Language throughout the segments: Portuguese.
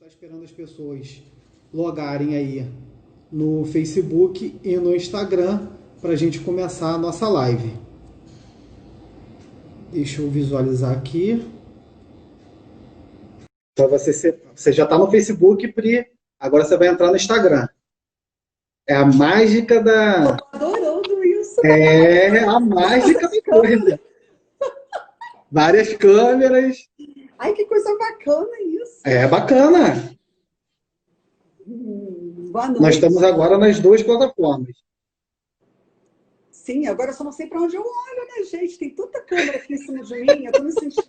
está esperando as pessoas logarem aí no Facebook e no Instagram para a gente começar a nossa live. Deixa eu visualizar aqui. Então você já está no Facebook, Pri. Agora você vai entrar no Instagram. É a mágica da... Tô adorando isso. É a mágica da coisa. Várias câmeras. Ai, que coisa bacana isso. É bacana. Boa noite. Nós estamos agora nas duas plataformas. Sim, agora eu só não sei para onde eu olho, né, gente? Tem tanta câmera aqui em cima de mim, eu tô me sentindo...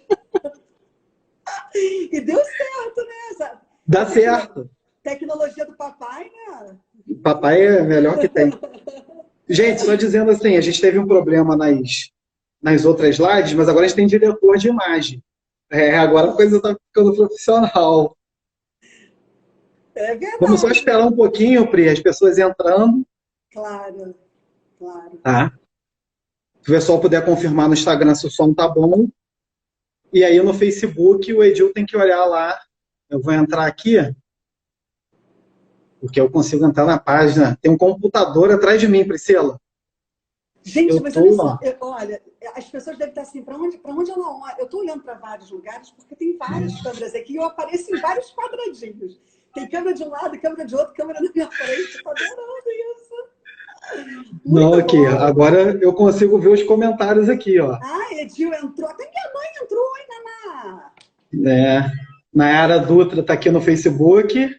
E deu certo, né? Dá certo. Tecnologia do papai, né? Papai é o melhor que tem. Gente, só dizendo assim, a gente teve um problema nas outras lives, mas agora a gente tem diretor de imagem. Agora a coisa está ficando profissional. É verdade. Vamos só esperar um pouquinho, Pri, as pessoas entrando. Claro, claro. Tá? Se o pessoal puder confirmar no Instagram se o som tá bom. E aí no Facebook o Edil tem que olhar lá. Eu vou entrar aqui, porque eu consigo entrar na página. Tem um computador atrás de mim, Priscila. Gente, mas olha só, olha, as pessoas devem estar assim, para onde ela olha? Eu estou olhando para vários lugares, porque tem várias câmeras aqui e eu apareço em vários quadradinhos. Tem câmera de um lado, câmera de outro, câmera na minha frente. Estou adorando isso. Não, aqui, agora eu consigo ver os comentários aqui, ó. Ah, Edil entrou. Até minha mãe entrou, hein, Naná? Nayara Dutra está aqui no Facebook.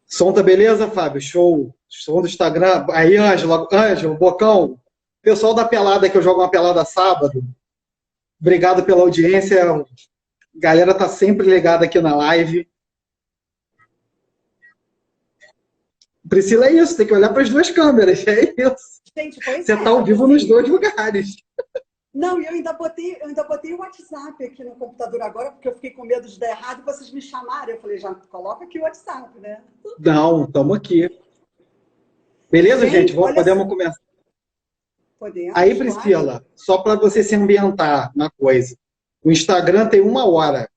Som tá beleza, Fábio? Show. Som do Instagram. Aí, Ângelo, Bocão. Pessoal da pelada, que eu jogo uma pelada sábado. Obrigado pela audiência. A galera tá sempre ligada aqui na live. Priscila, é isso. Tem que olhar para as duas câmeras. É isso. Gente, você tá ao vivo nos dois lugares. Não, e eu ainda botei o WhatsApp aqui no computador agora, porque eu fiquei com medo de dar errado e vocês me chamaram. Eu falei, já coloca aqui o WhatsApp, né? Não, estamos aqui. Beleza, gente? Podemos começar. Podemos. Aí, Priscila, claro. Só para você se ambientar na coisa. O Instagram tem 1 hora.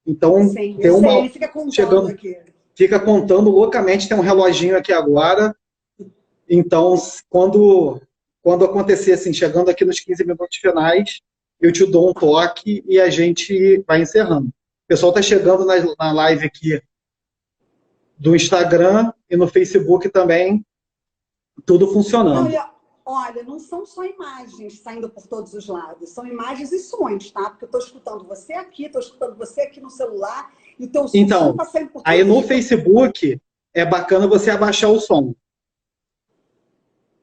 Então, sim, tem uma... ele fica contando chegando... aqui. Fica contando loucamente, tem um reloginho aqui agora. Então, quando acontecer, assim, chegando aqui nos 15 minutos finais, eu te dou um toque e a gente vai encerrando. O pessoal está chegando na live aqui do Instagram e no Facebook também, tudo funcionando. Olha, não são só imagens saindo por todos os lados, são imagens e sons, tá? Porque eu estou escutando você aqui, estou escutando você aqui no celular, e o teu som então, tá saindo por aí no Facebook é bacana você abaixar o som.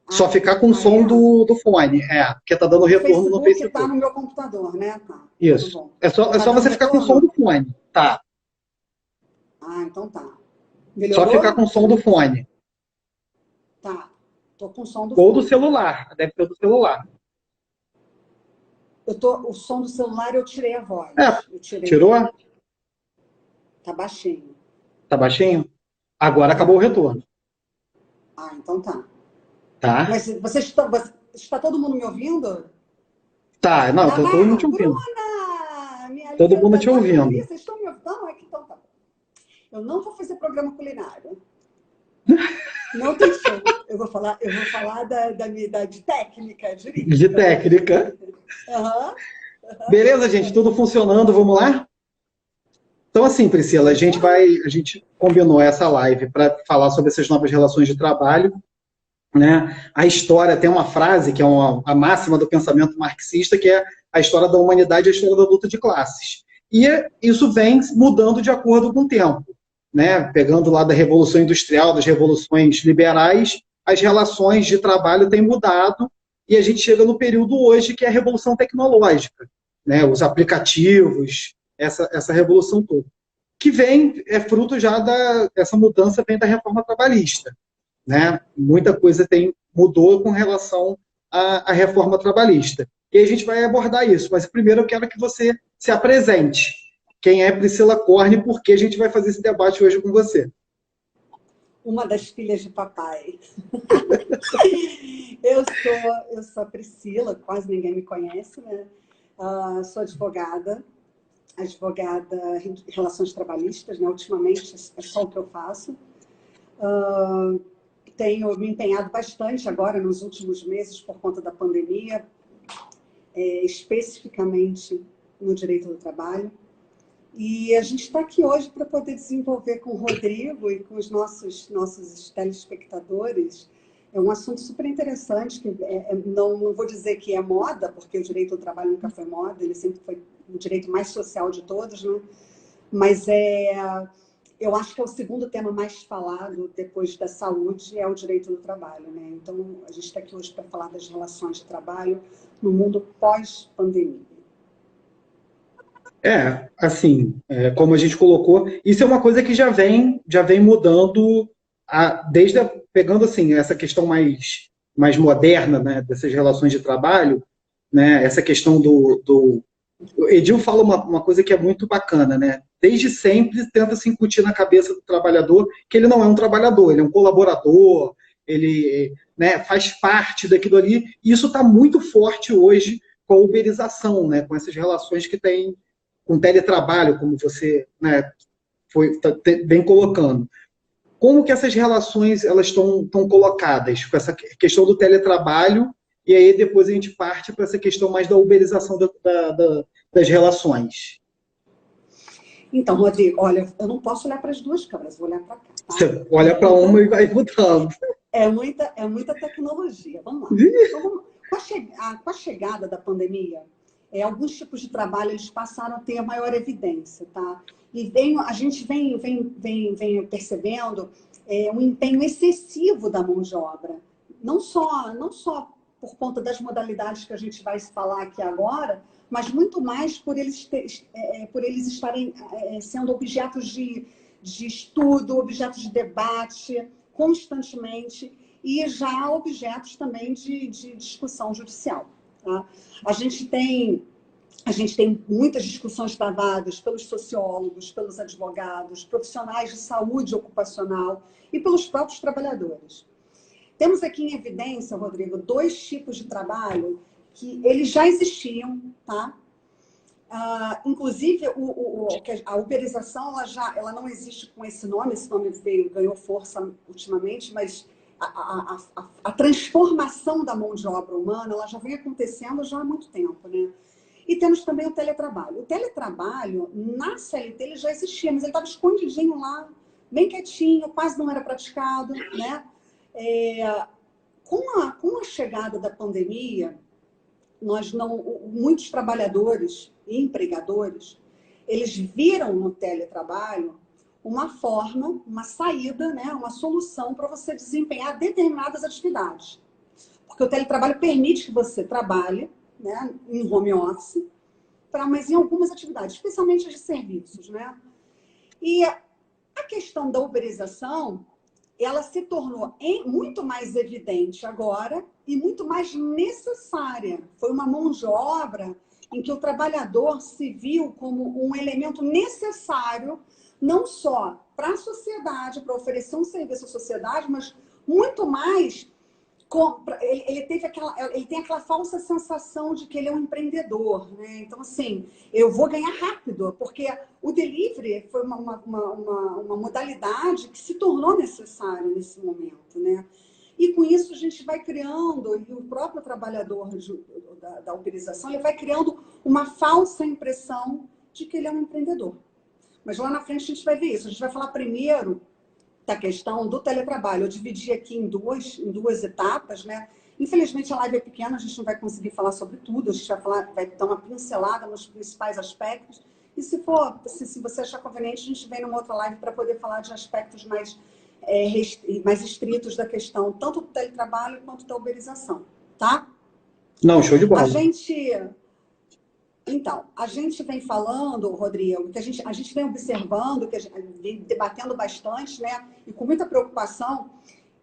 Só ficar com o som do fone, porque tá dando retorno no Facebook. Tá no meu computador, né? Tá. Isso. É só você ficar com o som do fone. Tá. Ah, então tá. Melhorou? Só ficar com o som do fone. Tá. Tô com o som do Ou fone. do celular. Deve ter do celular. O som do celular eu tirei a voz. Tirou? Tá baixinho. Tá baixinho? Agora acabou o retorno. Ah, então tá. Tá. Mas está todo mundo me ouvindo? Tá, não, tá todo mundo te ouvindo. Bruna, minha todo mundo te ouvindo. Vocês estão me ouvindo? Não, então tá. Eu não vou fazer programa culinário. Não tem show. Eu vou falar de técnica, de técnica. Uhum. Beleza, gente? Tudo funcionando, vamos lá? Então, assim, Priscila, a gente combinou essa live para falar sobre essas novas relações de trabalho. Né? A história tem uma frase que é a máxima do pensamento marxista, que é a história da humanidade e a história da luta de classes. E isso vem mudando de acordo com o tempo. Né? Pegando lá da Revolução Industrial, das revoluções liberais, as relações de trabalho têm mudado e a gente chega no período hoje que é a Revolução Tecnológica. Né? Os aplicativos, essa revolução toda. Que é fruto já essa mudança vem da reforma trabalhista. Né? Muita coisa mudou com relação à reforma trabalhista. E a gente vai abordar isso, mas primeiro eu quero que você se apresente. Quem é Priscila Corne e por que a gente vai fazer esse debate hoje com você? Uma das filhas de papai. Eu sou a Priscila, quase ninguém me conhece, né? Sou advogada, advogada em relações trabalhistas, né? Ultimamente é só o que eu faço. Tenho me empenhado bastante agora nos últimos meses por conta da pandemia, especificamente no direito do trabalho. E a gente está aqui hoje para poder desenvolver com o Rodrigo e com os nossos telespectadores um assunto super interessante, que não vou dizer que é moda, porque o direito do trabalho nunca foi moda, ele sempre foi o direito mais social de todos, né? Mas eu acho que é o segundo tema mais falado, depois da saúde, é o direito do trabalho, né? Então, a gente está aqui hoje para falar das relações de trabalho no mundo pós-pandemia. Assim, como a gente colocou, isso é uma coisa que já vem mudando, pegando assim, essa questão mais moderna, né, dessas relações de trabalho, né, essa questão o Edil fala uma coisa que é muito bacana, né? Desde sempre tenta se incutir na cabeça do trabalhador que ele não é um trabalhador, ele é um colaborador, ele, né, faz parte daquilo ali, e isso está muito forte hoje com a uberização, né, com essas relações que tem com teletrabalho, como você, né, vem colocando. Como que essas relações elas estão colocadas com essa questão do teletrabalho, e aí depois a gente parte para essa questão mais da uberização das relações? Então, Rodrigo, olha, eu não posso olhar para as duas câmeras, vou olhar para cá. Tá? Você olha para uma e vai mudando. É muita tecnologia. Vamos lá. Então, com a chegada da pandemia, alguns tipos de trabalho eles passaram a ter maior evidência, tá? E a gente vem percebendo um empenho excessivo da mão de obra. Não só por conta das modalidades que a gente vai falar aqui agora, mas muito mais por eles estarem sendo objetos de estudo, objetos de debate constantemente e já objetos também de discussão judicial. Tá? A gente tem muitas discussões travadas pelos sociólogos, pelos advogados, profissionais de saúde ocupacional e pelos próprios trabalhadores. Temos aqui em evidência, Rodrigo, 2 tipos de trabalho que eles já existiam, tá? Inclusive, a uberização, ela não existe com esse nome ganhou força ultimamente, mas a transformação da mão de obra humana, ela já vem acontecendo já há muito tempo, né? E temos também o teletrabalho. O teletrabalho, na CLT, ele já existia, mas ele estava escondidinho lá, bem quietinho, quase não era praticado, né? Com a chegada da pandemia, muitos trabalhadores e empregadores, eles viram no teletrabalho uma forma, uma saída, né, uma solução para você desempenhar determinadas atividades. Porque o teletrabalho permite que você trabalhe, né, em home office, mas em algumas atividades, especialmente as de serviços, né? E a questão da uberização, ela se tornou muito mais evidente agora e muito mais necessária. Foi uma mão de obra em que o trabalhador se viu como um elemento necessário, não só para a sociedade, para oferecer um serviço à sociedade, mas muito mais ele tem aquela falsa sensação de que ele é um empreendedor, né? Então, assim, eu vou ganhar rápido, porque o delivery foi uma modalidade que se tornou necessária nesse momento, né? E com isso a gente vai criando, e o próprio trabalhador da uberização, ele vai criando uma falsa impressão de que ele é um empreendedor. Mas lá na frente a gente vai ver isso. A gente vai falar primeiro da questão do teletrabalho. Eu dividi aqui em duas etapas, né? Infelizmente a live é pequena, a gente não vai conseguir falar sobre tudo, a gente vai dar uma pincelada nos principais aspectos. E se você achar conveniente, a gente vem numa outra live para poder falar de aspectos mais estritos da questão, tanto do teletrabalho quanto da uberização, tá? Não, show de bola. Então, a gente vem falando, Rodrigo, que a gente vem observando, que a gente vem debatendo bastante, né, e com muita preocupação,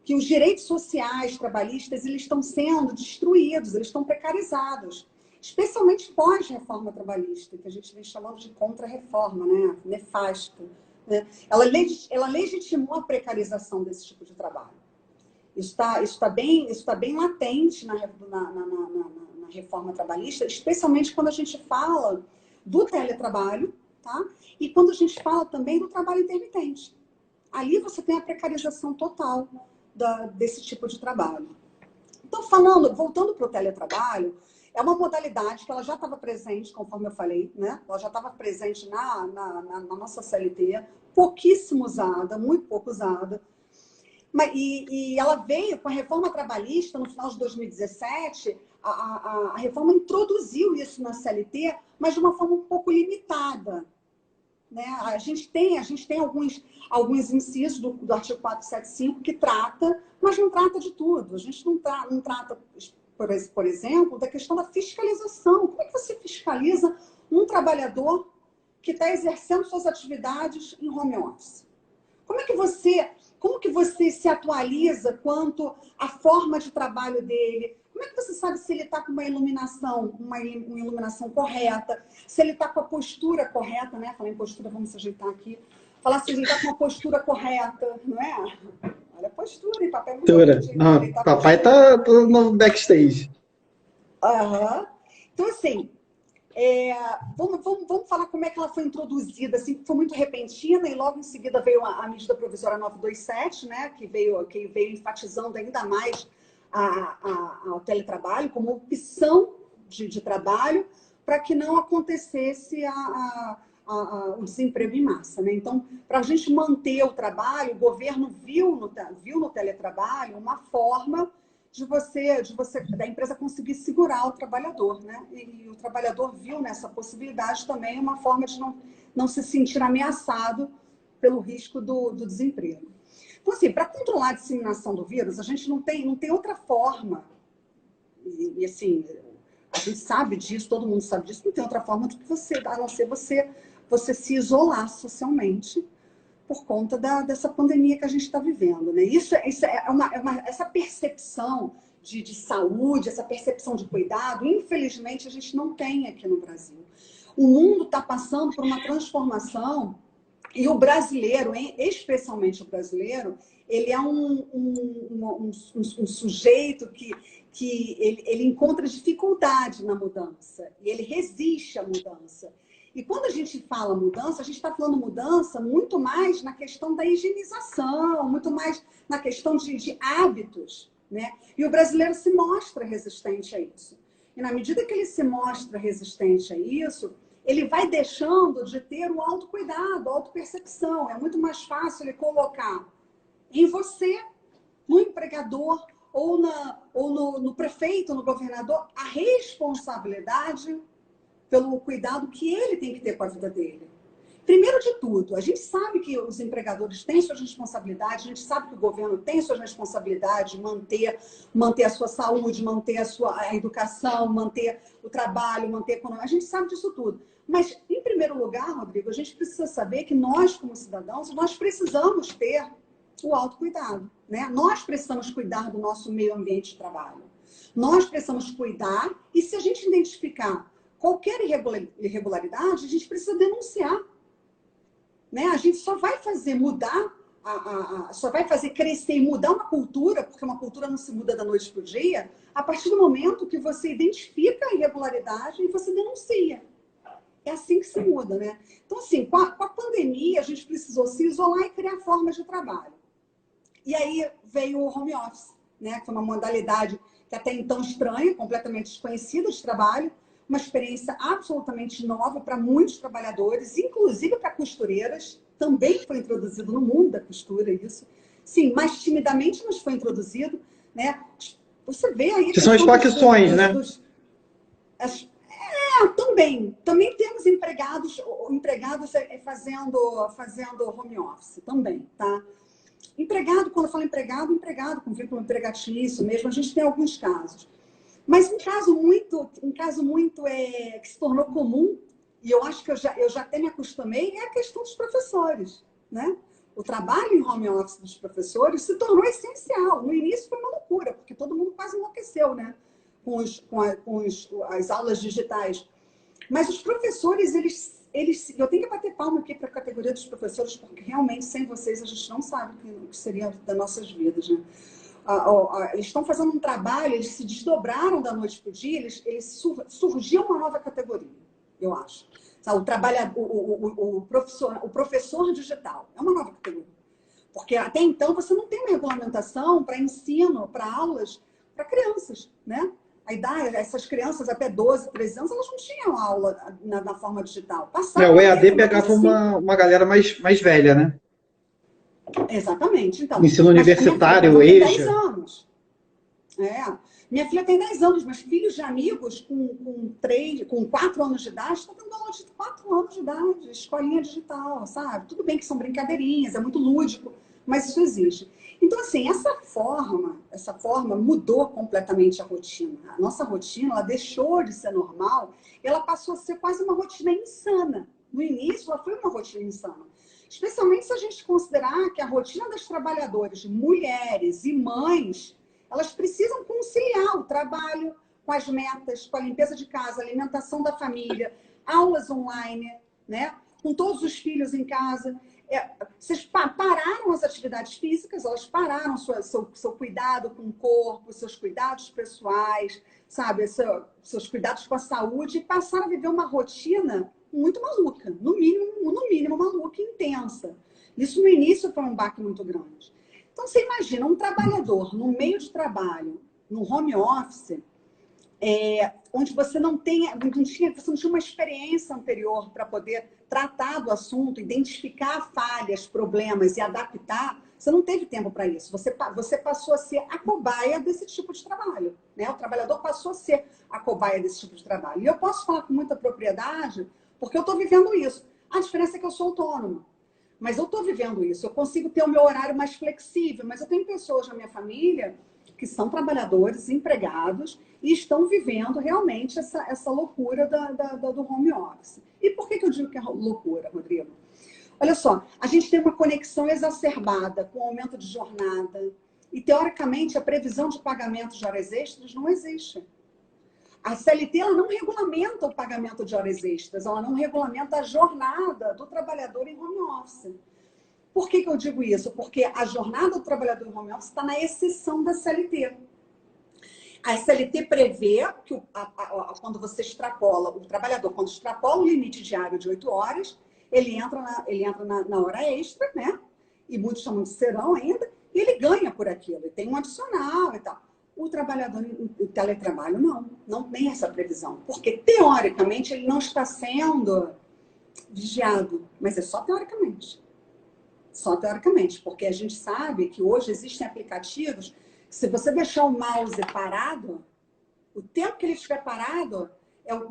que os direitos sociais trabalhistas eles estão sendo destruídos, eles estão precarizados, especialmente pós-reforma trabalhista, que a gente vem chamando de contra-reforma, né, nefasta. Né? Ela legitimou a precarização desse tipo de trabalho. Isso está bem latente na reforma trabalhista, especialmente quando a gente fala do teletrabalho, tá? E quando a gente fala também do trabalho intermitente, ali você tem a precarização total desse tipo de trabalho. Então, voltando para o teletrabalho, é uma modalidade que ela já estava presente, conforme eu falei, né? Ela já estava presente na nossa CLT, pouquíssimo usada, muito pouco usada. E ela veio com a reforma trabalhista no final de 2017, a reforma introduziu isso na CLT, mas de uma forma um pouco limitada. Né? A gente tem alguns incisos do artigo 475 que trata, mas não trata de tudo. A gente não trata, por exemplo, da questão da fiscalização. Como é que você fiscaliza um trabalhador que está exercendo suas atividades em home office? Como que você se atualiza quanto à forma de trabalho dele? Como é que você sabe se ele está com uma iluminação correta, se ele está com a postura correta, né? Falar em postura, vamos ajeitar aqui. Falar se ele está com uma postura correta, não é? Olha a postura, e papai não, papai está no backstage. Aham. Então, assim, vamos falar como é que ela foi introduzida, assim, foi muito repentina e logo em seguida veio a medida provisória 927, né, que veio enfatizando ainda mais ao teletrabalho como opção de trabalho para que não acontecesse o desemprego em massa, né? Então, para a gente manter o trabalho, o governo viu no teletrabalho uma forma da empresa conseguir segurar o trabalhador, né? E o trabalhador viu nessa possibilidade também uma forma de não se sentir ameaçado pelo risco do desemprego. Então, assim, para controlar a disseminação do vírus, a gente não tem outra forma, e assim, a gente sabe disso, todo mundo sabe disso, não tem outra forma do que a não ser você se isolar socialmente por conta dessa pandemia que a gente está vivendo, né? Essa percepção de saúde, essa percepção de cuidado, infelizmente, a gente não tem aqui no Brasil. O mundo está passando por uma transformação e o brasileiro, especialmente o brasileiro, ele é um sujeito que ele encontra dificuldade na mudança e ele resiste à mudança. E quando a gente fala mudança, a gente está falando mudança muito mais na questão da higienização, muito mais na questão de hábitos, né? E o brasileiro se mostra resistente a isso. E na medida que ele se mostra resistente a isso, ele vai deixando de ter o autocuidado, a autopercepção. É muito mais fácil ele colocar em você, no empregador, ou no prefeito, no governador, a responsabilidade pelo cuidado que ele tem que ter com a vida dele. Primeiro de tudo, a gente sabe que os empregadores têm suas responsabilidades, a gente sabe que o governo tem suas responsabilidades de manter a sua saúde, manter a educação, manter o trabalho, manter a economia. A gente sabe disso tudo. Mas, em primeiro lugar, Rodrigo, a gente precisa saber que nós, como cidadãos, nós precisamos ter o autocuidado, né? Nós precisamos cuidar do nosso meio ambiente de trabalho. Nós precisamos cuidar e se a gente identificar qualquer irregularidade, a gente precisa denunciar. Né? A gente só vai fazer mudar, só vai fazer crescer e mudar uma cultura, porque uma cultura não se muda da noite para o dia, a partir do momento que você identifica a irregularidade e você denuncia. É assim que se muda, né? Então, assim, com a pandemia, a gente precisou se isolar e criar formas de trabalho. E aí veio o home office, né? Que foi uma modalidade que até então estranha, completamente desconhecida de trabalho, uma experiência absolutamente nova para muitos trabalhadores, inclusive para costureiras. Também foi introduzido no mundo da costura isso. Sim, mais timidamente, mas foi introduzido, né? Você vê aí... Que são as facções, né? Também temos empregados fazendo home office, também, tá? Empregado, quando eu falo empregado com vínculo empregatício mesmo, a gente tem alguns casos. Mas um caso muito que se tornou comum, e eu acho que eu já até me acostumei, é a questão dos professores, né? O trabalho em home office dos professores se tornou essencial. No início foi uma loucura, porque todo mundo quase enlouqueceu, né? Com as aulas digitais. Mas os professores, eu tenho que bater palma aqui para a categoria dos professores, porque realmente sem vocês a gente não sabe o que seria das nossas vidas, né? Eles estão fazendo um trabalho, eles se desdobraram da noite para o dia, surgiu uma nova categoria, eu acho. Sabe? O professor digital. É uma nova categoria. Porque até então você não tem uma regulamentação para ensino, para aulas, para crianças, né? A idade, essas crianças até 12, 13 anos, elas não tinham aula na forma digital. O EAD pegava uma galera mais velha, né? Exatamente. Então, ensino universitário, EJA. Tem 10 anos. Minha filha tem 10 anos, mas filhos de amigos com 4 anos de idade estão tendo aula de 4 anos de idade, escolinha digital, sabe? Tudo bem que são brincadeirinhas, é muito lúdico, mas isso existe. Então, assim, essa forma mudou completamente a rotina. A nossa rotina, ela deixou de ser normal, ela passou a ser quase uma rotina insana. No início, ela foi uma rotina insana. Especialmente se a gente considerar que a rotina das trabalhadoras, mulheres e mães, elas precisam conciliar o trabalho com as metas, com a limpeza de casa, a alimentação da família, aulas online, né? Com todos os filhos em casa. Vocês pararam as atividades físicas, elas pararam seu cuidado com o corpo, seus cuidados pessoais, sabe? Seus cuidados com a saúde e passaram a viver uma rotina muito maluca, no mínimo maluca e intensa. Isso no início foi um baque muito grande. Então, você imagina um trabalhador no meio de trabalho, no home office, onde você não tinha uma experiência anterior para poder tratar do assunto, identificar falhas, problemas e adaptar, você não teve tempo para isso. Você passou a ser a cobaia desse tipo de trabalho, né? O trabalhador passou a ser a cobaia desse tipo de trabalho. E eu posso falar com muita propriedade, porque eu estou vivendo isso. A diferença é que eu sou autônoma. Mas eu estou vivendo isso. Eu consigo ter o meu horário mais flexível. Mas eu tenho pessoas na minha família que são trabalhadores, empregados, e estão vivendo realmente essa loucura do home office. E por que eu digo que é loucura, Rodrigo? Olha só, a gente tem uma conexão exacerbada com o aumento de jornada. E, teoricamente, a previsão de pagamento de horas extras não existe. A CLT ela não regulamenta o pagamento de horas extras, ela não regulamenta a jornada do trabalhador em home office. Por que eu digo isso? Porque a jornada do trabalhador em home office está na exceção da CLT. A CLT prevê que quando você extrapola, o trabalhador, quando extrapola o limite diário de 8 horas, ele entra na hora extra, né? E muitos chamam de serão ainda, e ele ganha por aquilo, e tem um adicional e tal. O trabalhador em teletrabalho, não tem essa previsão. Porque, teoricamente, ele não está sendo vigiado. Mas é só teoricamente. Só teoricamente. Porque a gente sabe que hoje existem aplicativos que, se você deixar o mouse parado, o tempo que ele estiver parado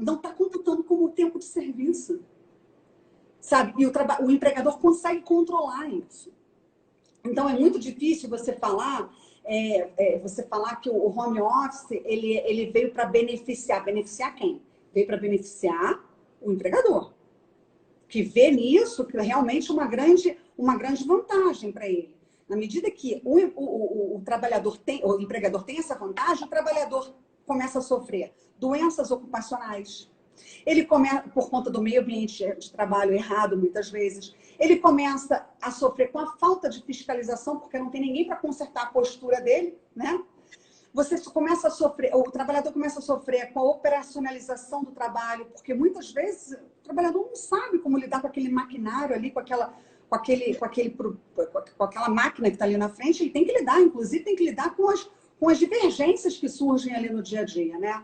não está computando como o tempo de serviço. Sabe? E o empregador consegue controlar isso. Então, é muito difícil você falar que o home office ele veio para beneficiar. Beneficiar quem? Veio para beneficiar o empregador, que vê nisso que realmente uma grande vantagem para ele. Na medida que o empregador tem essa vantagem, o trabalhador começa a sofrer doenças ocupacionais. Ele começa, por conta do meio ambiente de trabalho errado, muitas vezes, ele começa a sofrer com a falta de fiscalização, porque não tem ninguém para consertar a postura dele, né? O trabalhador começa a sofrer com a operacionalização do trabalho, porque muitas vezes o trabalhador não sabe como lidar com aquele maquinário ali, com aquela máquina que está ali na frente. Ele tem que lidar, inclusive, com as divergências que surgem ali no dia a dia, né?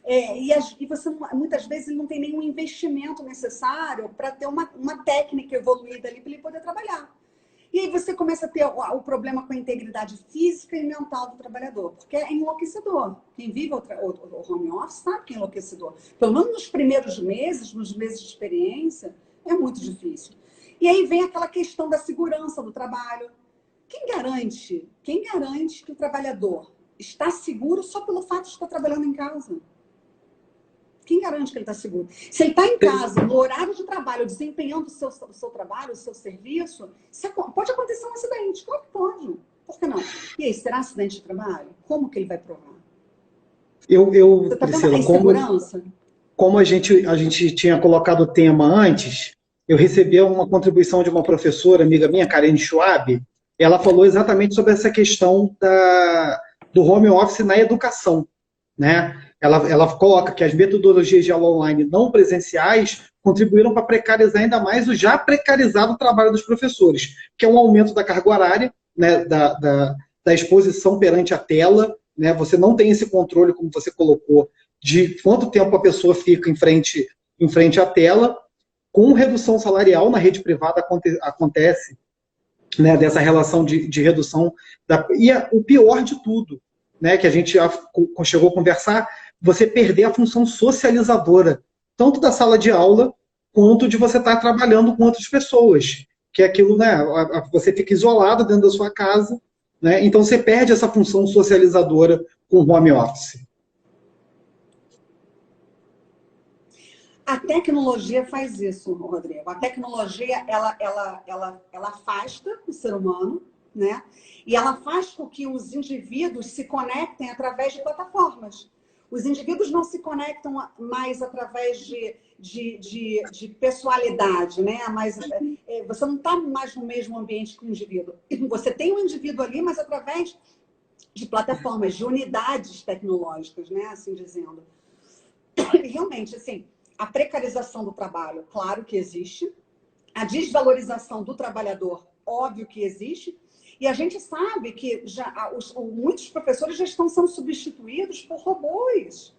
E você, muitas vezes, ele não tem nenhum investimento necessário para ter uma técnica evoluída ali para ele poder trabalhar. E aí você começa a ter o problema com a integridade física e mental do trabalhador, porque é enlouquecedor. Quem vive o home office sabe que é enlouquecedor. Pelo menos nos primeiros meses, nos meses de experiência, é muito difícil. E aí vem aquela questão da segurança do trabalho. Quem garante que o trabalhador está seguro só pelo fato de estar trabalhando em casa? Quem garante que ele está seguro? Se ele está em casa, no horário de trabalho, desempenhando o seu trabalho, o seu serviço, pode acontecer um acidente. Claro que pode. Por que não? E aí, será acidente de trabalho? Como que ele vai provar? Você tá Priscila, vendo a insegurança? Como a gente tinha colocado o tema antes, eu recebi uma contribuição de uma professora, amiga minha, Karine Schwab. Ela falou exatamente sobre essa questão do home office na educação, né? Ela coloca que as metodologias de aula online não presenciais contribuíram para precarizar ainda mais o já precarizado trabalho dos professores, que é um aumento da carga horária, né, da exposição perante a tela, né, você não tem esse controle, como você colocou, de quanto tempo a pessoa fica em frente à tela. Com redução salarial na rede privada acontece, né, dessa relação de redução. E o pior de tudo, né, que a gente já chegou a conversar, você perder a função socializadora, tanto da sala de aula, quanto de você estar trabalhando com outras pessoas. Que é aquilo, né, você fica isolado dentro da sua casa, né, então você perde essa função socializadora com o home office. A tecnologia faz isso, Rodrigo. A tecnologia, ela afasta o ser humano, né? E ela faz com que os indivíduos se conectem através de plataformas. Os indivíduos não se conectam mais através de pessoalidade, né? Mas você não está mais no mesmo ambiente que o indivíduo. Você tem um indivíduo ali, mas através de plataformas, de unidades tecnológicas, né? Assim dizendo. E realmente, assim, a precarização do trabalho, claro que existe. A desvalorização do trabalhador, óbvio que existe. E a gente sabe que muitos professores já estão sendo substituídos por robôs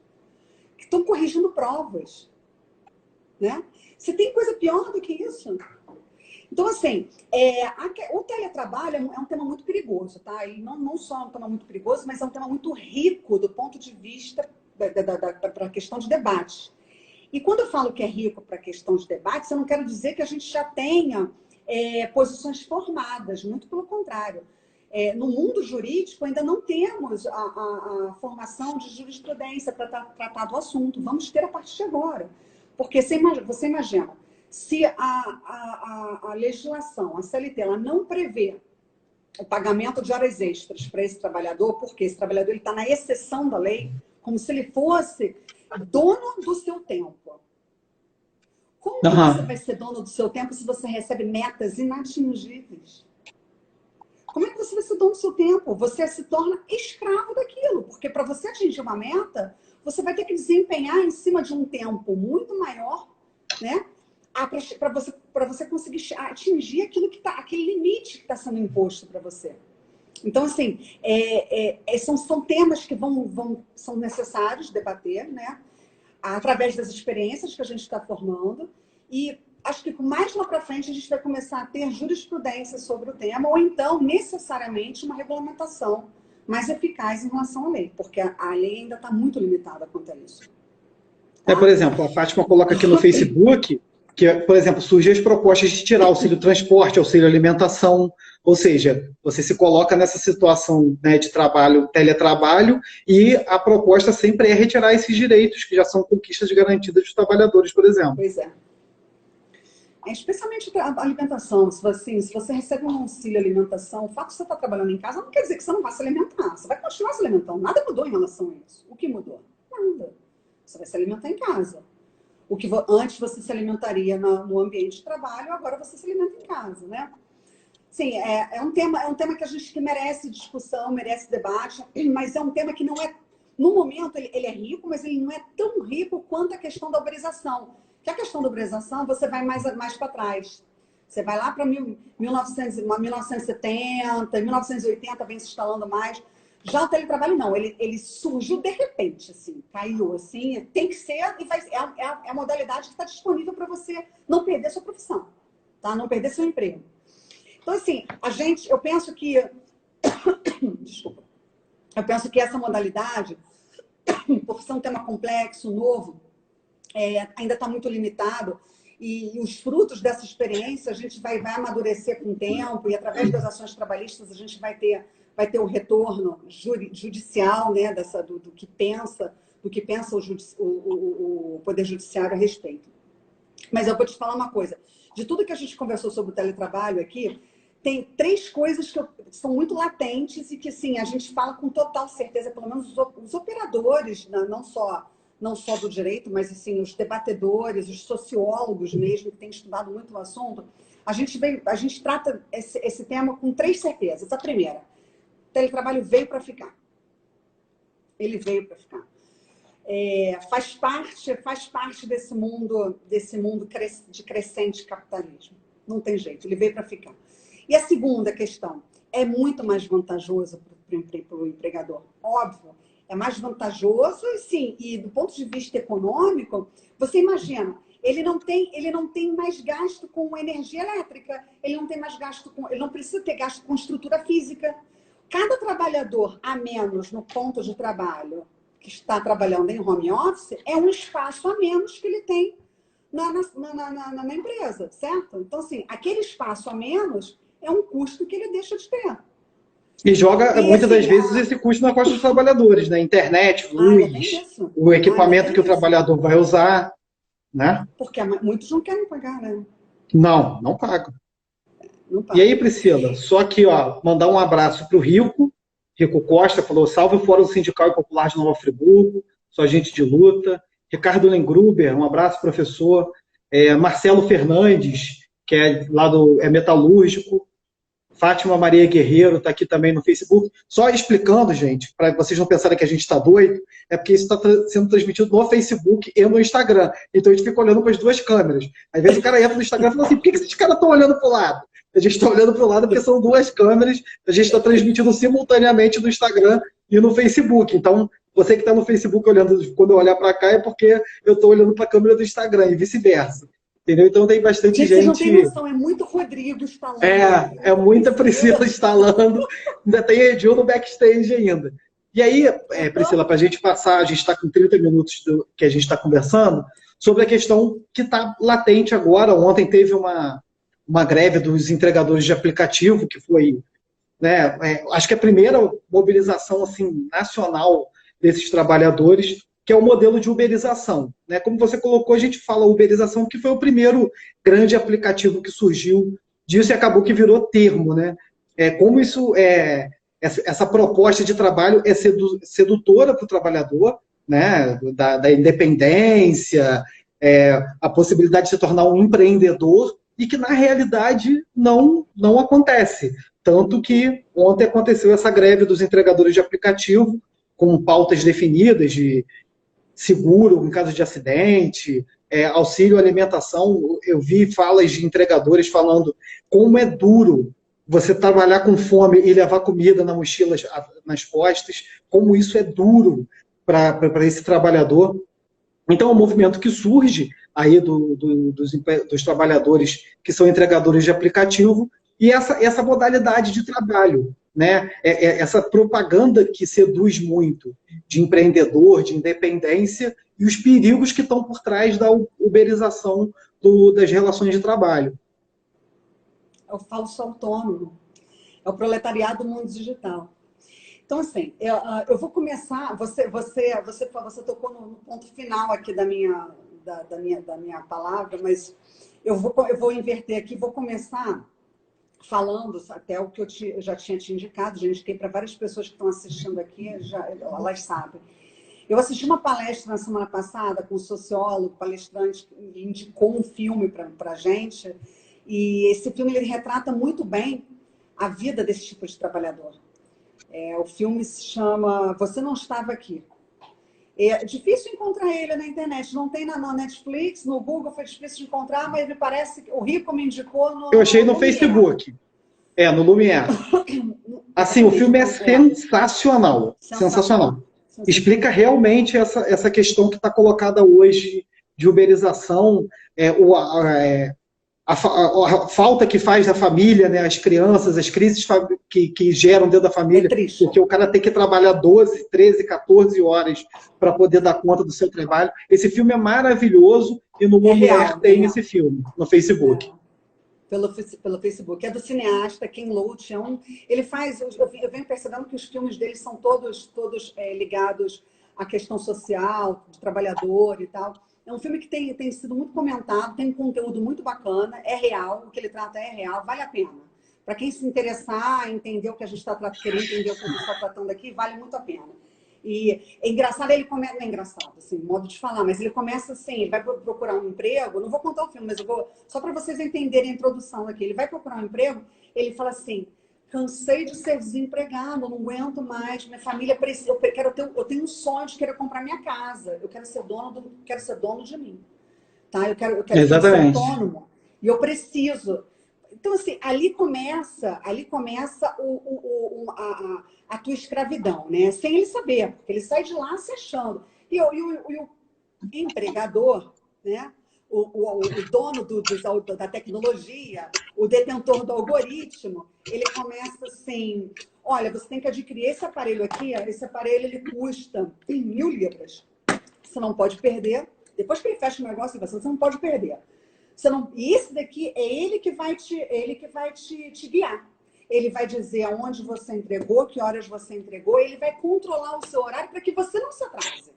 que estão corrigindo provas, né? Você tem coisa pior do que isso? Então, assim, o teletrabalho é um tema muito perigoso, tá? E não só é um tema muito perigoso, mas é um tema muito rico do ponto de vista para a questão de debate. E quando eu falo que é rico para a questão de debate, eu não quero dizer que a gente já tenha posições formadas, muito pelo contrário. No mundo jurídico, ainda não temos a formação de jurisprudência para tratar do assunto. Vamos ter a partir de agora. Porque você imagina, se a legislação, a CLT, ela não prevê o pagamento de horas extras para esse trabalhador, porque esse trabalhador está na exceção da lei, como se ele fosse dono do seu tempo. Como você vai ser dono do seu tempo se você recebe metas inatingíveis? Como é que você vai ser dono do seu tempo? Você se torna escravo daquilo, porque para você atingir uma meta, você vai ter que desempenhar em cima de um tempo muito maior, né? Para você conseguir atingir aquele limite que está sendo imposto para você. Então, assim, são temas que são necessários debater, né? Através das experiências que a gente está formando. E acho que mais lá para frente a gente vai começar a ter jurisprudência sobre o tema, ou então, necessariamente, uma regulamentação mais eficaz em relação à lei, porque a lei ainda está muito limitada quanto a isso. Tá? Por exemplo, a Fátima coloca aqui no Facebook que, por exemplo, surgem as propostas de tirar auxílio transporte, auxílio alimentação, ou seja, você se coloca nessa situação, né, de trabalho, teletrabalho, e a proposta sempre é retirar esses direitos, que já são conquistas garantidas dos trabalhadores, por exemplo. Pois é. Especialmente a alimentação. Se você recebe um auxílio alimentação, o fato de você estar trabalhando em casa não quer dizer que você não vai se alimentar. Você vai continuar se alimentando. Nada mudou em relação a isso. O que mudou? Nada. Você vai se alimentar em casa. O que antes você se alimentaria no ambiente de trabalho, agora você se alimenta em casa, né? Sim, é um tema que merece discussão, merece debate, mas é um tema que não é... No momento, ele é rico, mas ele não é tão rico quanto a questão da uberização. Que a questão da uberização, você vai mais para trás. Você vai lá para 1970, 1980, vem se instalando mais. Já o teletrabalho, não. Ele surgiu de repente, assim, caiu, assim. Tem que ser, é a modalidade que está disponível para você não perder sua profissão, tá? Não perder seu emprego. Então, assim, eu penso que... Desculpa. Eu penso que essa modalidade, por ser um tema complexo, novo, ainda está muito limitado. E os frutos dessa experiência a gente vai amadurecer com o tempo, e através das ações trabalhistas a gente vai ter o retorno judicial, né, do que pensa o Poder Judiciário a respeito. Mas eu vou te falar uma coisa. De tudo que a gente conversou sobre o teletrabalho aqui, tem 3 coisas que são muito latentes e que, assim, a gente fala com total certeza, pelo menos os operadores, não só do direito, mas, assim, os debatedores, os sociólogos mesmo, que têm estudado muito o assunto, a gente trata esse tema com 3 certezas. A primeira: o teletrabalho veio para ficar. Ele veio para ficar. faz parte desse mundo de crescente capitalismo. Não tem jeito, ele veio para ficar. E a segunda questão, é muito mais vantajoso para o empregador? Óbvio, é mais vantajoso, sim, e do ponto de vista econômico, você imagina, ele não tem mais gasto com energia elétrica, ele não precisa ter gasto com estrutura física. Cada trabalhador a menos no ponto de trabalho que está trabalhando em home office é um espaço a menos que ele tem na empresa, certo? Então, assim, aquele espaço a menos é um custo que ele deixa de ter. E joga, muitas das vezes, esse custo na costa dos trabalhadores, né? Internet, luz, o equipamento que o trabalhador vai usar, né? Porque muitos não querem pagar, né? Não pagam. E aí, Priscila, só aqui, ó, mandar um abraço para o Rico Costa, falou, salve o Fórum Sindical e Popular de Nova Friburgo, sua gente de luta. Ricardo Lengruber, um abraço, professor. Marcelo Fernandes, que é lá é metalúrgico. Fátima Maria Guerreiro está aqui também no Facebook. Só explicando, gente, para vocês não pensarem que a gente está doido, é porque isso está sendo transmitido no Facebook e no Instagram. Então a gente fica olhando para as duas câmeras. Às vezes o cara entra no Instagram e fala assim, por que esses caras estão olhando para o lado? A gente está olhando para o lado porque são duas câmeras, a gente está transmitindo simultaneamente no Instagram e no Facebook. Então, você que está no Facebook olhando, quando eu olhar para cá, é porque eu estou olhando para a câmera do Instagram e vice-versa. Entendeu? Então tem bastante gente. Vocês não têm noção, é muito Rodrigo instalando. É muita Priscila instalando. Ainda tem Edil no backstage ainda. E aí, Priscila, para a gente passar, a gente está com 30 minutos que a gente está conversando, sobre a questão que está latente agora. Ontem teve uma greve dos entregadores de aplicativo, que foi, né, acho que a primeira mobilização assim, nacional desses trabalhadores, que é o modelo de uberização. Né? Como você colocou, a gente fala uberização, que foi o primeiro grande aplicativo que surgiu disso e acabou que virou termo. Né? Como isso essa proposta de trabalho é sedutora para o trabalhador, né? da independência, a possibilidade de se tornar um empreendedor, e que, na realidade, não acontece. Tanto que ontem aconteceu essa greve dos entregadores de aplicativo, com pautas definidas de seguro em caso de acidente, auxílio alimentação. Eu vi falas de entregadores falando como é duro você trabalhar com fome e levar comida na mochila, nas costas, como isso é duro para esse trabalhador. Então, é um movimento que surge aí dos trabalhadores que são entregadores de aplicativo, e essa modalidade de trabalho, né? Essa propaganda que seduz muito de empreendedor, de independência, e os perigos que estão por trás da uberização das relações de trabalho. É o falso autônomo, é o proletariado do mundo digital. Então, assim, eu vou começar. Você tocou no ponto final aqui da minha palavra, mas eu vou inverter aqui, vou começar falando até o que eu já tinha te indicado, já indiquei para várias pessoas que estão assistindo aqui, elas sabem. Eu assisti uma palestra na semana passada com um sociólogo, palestrante, que indicou um filme para a gente, e esse filme ele retrata muito bem a vida desse tipo de trabalhador. O filme se chama Você Não Estava Aqui. É difícil encontrar ele na internet. Não tem na Netflix, no Google foi difícil de encontrar, mas me parece que o Rico me indicou no... Eu achei no Facebook. No Lumière. Assim, o filme é sensacional. Sensacional. Explica realmente essa questão que está colocada hoje de uberização, a falta que faz da família, né, as crianças, as crises que geram dentro da família, porque o cara tem que trabalhar 12, 13, 14 horas para poder dar conta do seu trabalho. Esse filme é maravilhoso e no Lumière tem esse filme, no Facebook. Pelo Facebook. É do cineasta Ken Loach. Ele faz... Eu venho percebendo que os filmes dele são todos ligados à questão social, de trabalhador e tal. É um filme que tem sido muito comentado, tem um conteúdo muito bacana, é real, o que ele trata é real, vale a pena. Para quem se interessar, entender o que a gente está querendo entender o que a gente está tratando aqui, vale muito a pena. E é engraçado, ele começa... Não é engraçado, assim, modo de falar, mas ele começa assim, ele vai procurar um emprego, não vou contar o filme, mas eu vou... Só para vocês entenderem a introdução aqui. Ele vai procurar um emprego, ele fala assim, Cansei de ser desempregado, não aguento mais. Minha família precisa. Eu tenho um sonho de querer comprar minha casa. Eu quero ser quero ser dono de mim. Tá? Eu quero ser Exatamente. autônomo. E eu preciso. Então, assim, ali começa a tua escravidão, né? Sem ele saber, porque ele sai de lá se achando. E o empregador, né? O dono da tecnologia, o detentor do algoritmo, ele começa assim, olha, você tem que adquirir esse aparelho aqui, esse aparelho ele custa 1.000 libras. Você não pode perder. Depois que ele fecha o negócio, você não pode perder. E esse daqui é ele que vai te guiar. Ele vai dizer aonde você entregou, que horas você entregou, ele vai controlar o seu horário para que você não se atrase.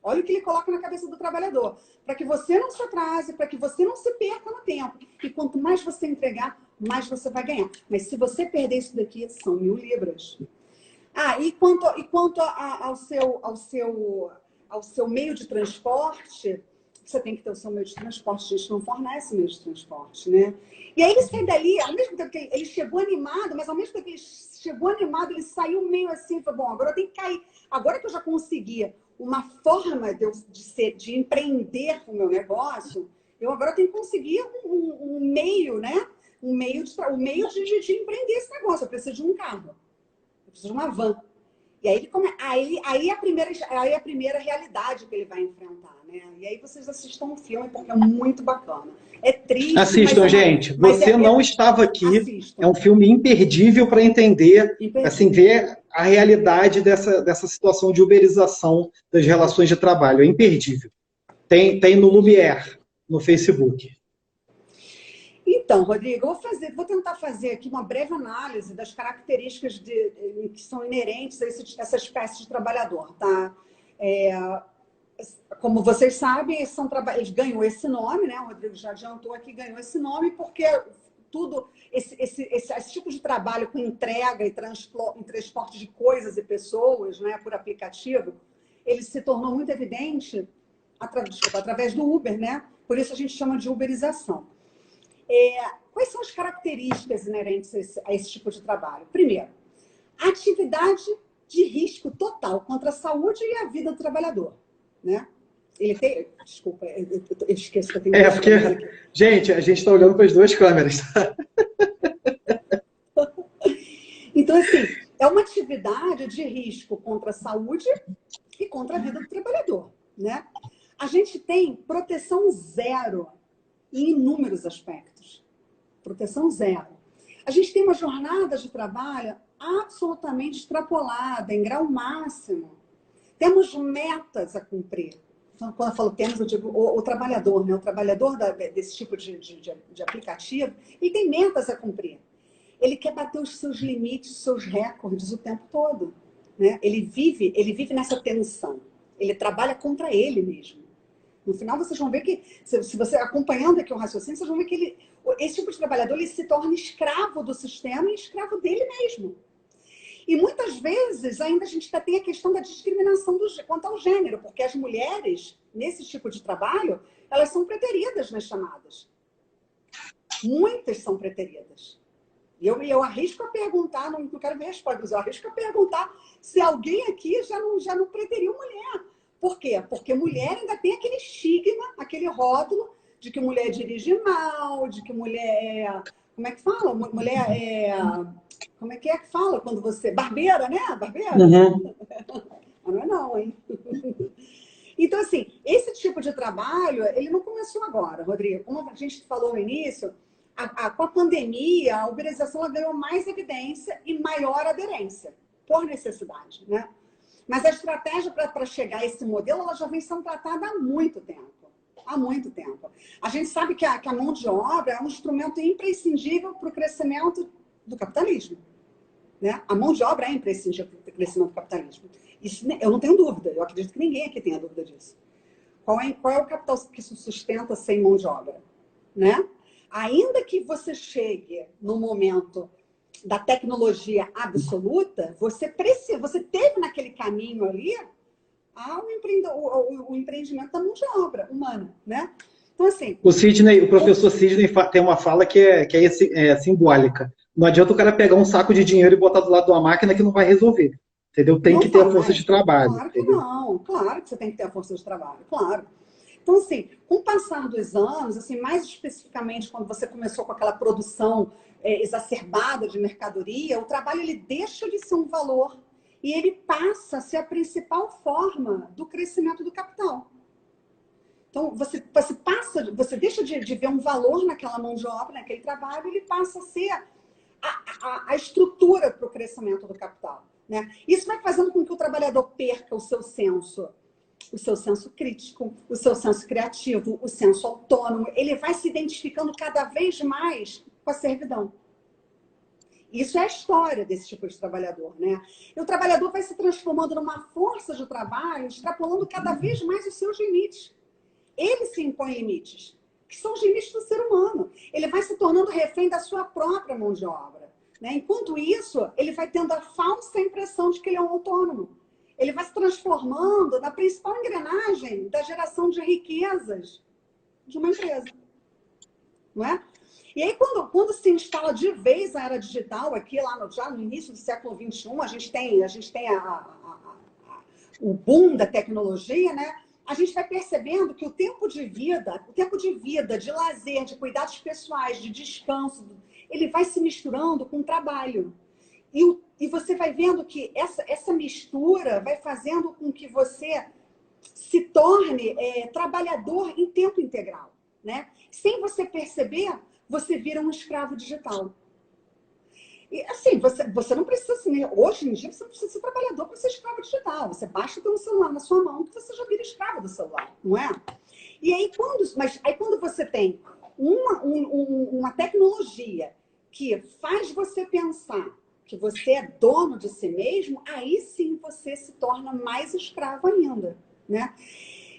Olha o que ele coloca na cabeça do trabalhador. Para que você não se atrase, para que você não se perca no tempo. E quanto mais você entregar, mais você vai ganhar. Mas se você perder isso daqui, são 1.000 libras. E quanto ao seu meio de transporte, você tem que ter o seu meio de transporte. A gente não fornece meio de transporte, né? E aí ele sai dali, ao mesmo tempo que ele chegou animado, mas ao mesmo tempo que ele chegou animado, ele saiu meio assim, falou, bom, agora eu tenho que cair. Agora que eu já consegui uma forma de empreender o meu negócio, eu agora tenho que conseguir um meio, né? Um meio de empreender esse negócio. Eu preciso de um carro. Eu preciso de uma van. E aí a primeira realidade que ele vai enfrentar, né? E aí vocês assistam um filme, porque é muito bacana. É triste, assistam, gente. Você não estava aqui. Assistam. É um filme imperdível para entender, assim, ver a realidade dessa situação de uberização das relações de trabalho. É imperdível. Tem no Lumière, no Facebook. Então, Rodrigo, vou tentar fazer aqui uma breve análise das características que são inerentes a essa espécie de trabalhador, tá? Como vocês sabem, eles ganham esse nome, né? O Rodrigo já adiantou aqui, ganhou esse nome porque esse tipo de trabalho com entrega e transporte de coisas e pessoas, né, por aplicativo, ele se tornou muito evidente através do Uber, né? Por isso a gente chama de uberização. Quais são as características inerentes a esse tipo de trabalho? Primeiro, atividade de risco total contra a saúde e a vida do trabalhador, né? Desculpa, eu esqueço que eu tenho... Porque, gente, a gente está olhando para as duas câmeras. Então, assim, é uma atividade de risco contra a saúde e contra a vida do trabalhador, né? A gente tem proteção zero em inúmeros aspectos. Proteção zero. A gente tem uma jornada de trabalho absolutamente extrapolada, em grau máximo. Temos metas a cumprir. Então, quando eu falo temos, eu digo o trabalhador, né? O trabalhador desse tipo de aplicativo, ele tem metas a cumprir. Ele quer bater os seus limites, os seus recordes o tempo todo, né? Ele vive nessa tensão. Ele trabalha contra ele mesmo. No final, vocês vão ver que, se você acompanhando aqui o raciocínio, vocês vão ver que esse tipo de trabalhador ele se torna escravo do sistema e escravo dele mesmo. E muitas vezes ainda a gente ainda tem a questão da discriminação quanto ao gênero, porque as mulheres, nesse tipo de trabalho, elas são preteridas nas chamadas. Muitas são preteridas. E eu arrisco a perguntar, não quero ver resposta, mas eu arrisco a perguntar se alguém aqui já não preteriu mulher. Por quê? Porque mulher ainda tem aquele estigma, aquele rótulo de que mulher dirige mal, de que mulher é... Como é que fala? Mulher é... Como é que fala quando você... Barbeira, né? Barbeira? Uhum. Mas não é não, hein? Então, assim, esse tipo de trabalho, ele não começou agora, Rodrigo. Como a gente falou no início, com a pandemia, a uberização ela ganhou mais evidência e maior aderência, por necessidade, né? Mas a estratégia para chegar a esse modelo, ela já vem sendo tratada há muito tempo. Há muito tempo. A gente sabe que a mão de obra é um instrumento imprescindível para o crescimento do capitalismo, né? A mão de obra é imprescindível para o crescimento do capitalismo. Isso, eu não tenho dúvida. Eu acredito que ninguém aqui tenha dúvida disso. Qual é o capital que se sustenta sem mão de obra, né? Ainda que você chegue no momento da tecnologia absoluta, você teve naquele caminho ali o empreendimento da mão de obra humana, né? Então, assim... O professor Sidney tem uma fala que é simbólica. Não adianta o cara pegar um saco de dinheiro e botar do lado de uma máquina que não vai resolver. Entendeu? Tem Não que ter a vai. força de trabalho. Claro que Entendeu? não. Claro que você tem que ter a força de trabalho. Claro. Então, assim, com o passar dos anos, assim, mais especificamente quando você começou com aquela produção exacerbada de mercadoria, o trabalho ele deixa de ser um valor e ele passa a ser a principal forma do crescimento do capital. Então, você deixa de ver um valor naquela mão de obra, naquele trabalho, ele passa a ser a estrutura para o crescimento do capital. Né? Isso vai fazendo com que o trabalhador perca o seu senso crítico, o seu senso criativo, o senso autônomo. Ele vai se identificando cada vez mais com a servidão. Isso é a história desse tipo de trabalhador, né? E o trabalhador vai se transformando numa força de trabalho, extrapolando cada vez mais os seus limites. Ele se impõe limites, que são os limites do ser humano. Ele vai se tornando refém da sua própria mão de obra. Né? Enquanto isso, ele vai tendo a falsa impressão de que ele é um autônomo. Ele vai se transformando na principal engrenagem da geração de riquezas de uma empresa. Não é? E aí, quando se instala de vez a era digital, aqui já no início do século XXI, a gente tem o boom da tecnologia, né? A gente vai percebendo que o tempo de vida, de lazer, de cuidados pessoais, de descanso, ele vai se misturando com o trabalho. E você vai vendo que essa mistura vai fazendo com que você se torne trabalhador em tempo integral. Né? Sem você perceber, você vira um escravo digital. E assim, você não precisa, assim, hoje em dia, você não precisa ser trabalhador para ser escravo digital. Você basta ter um celular na sua mão que você já vira escravo do celular, não é? E aí, quando você tem uma tecnologia que faz você pensar que você é dono de si mesmo, aí sim você se torna mais escravo ainda, né?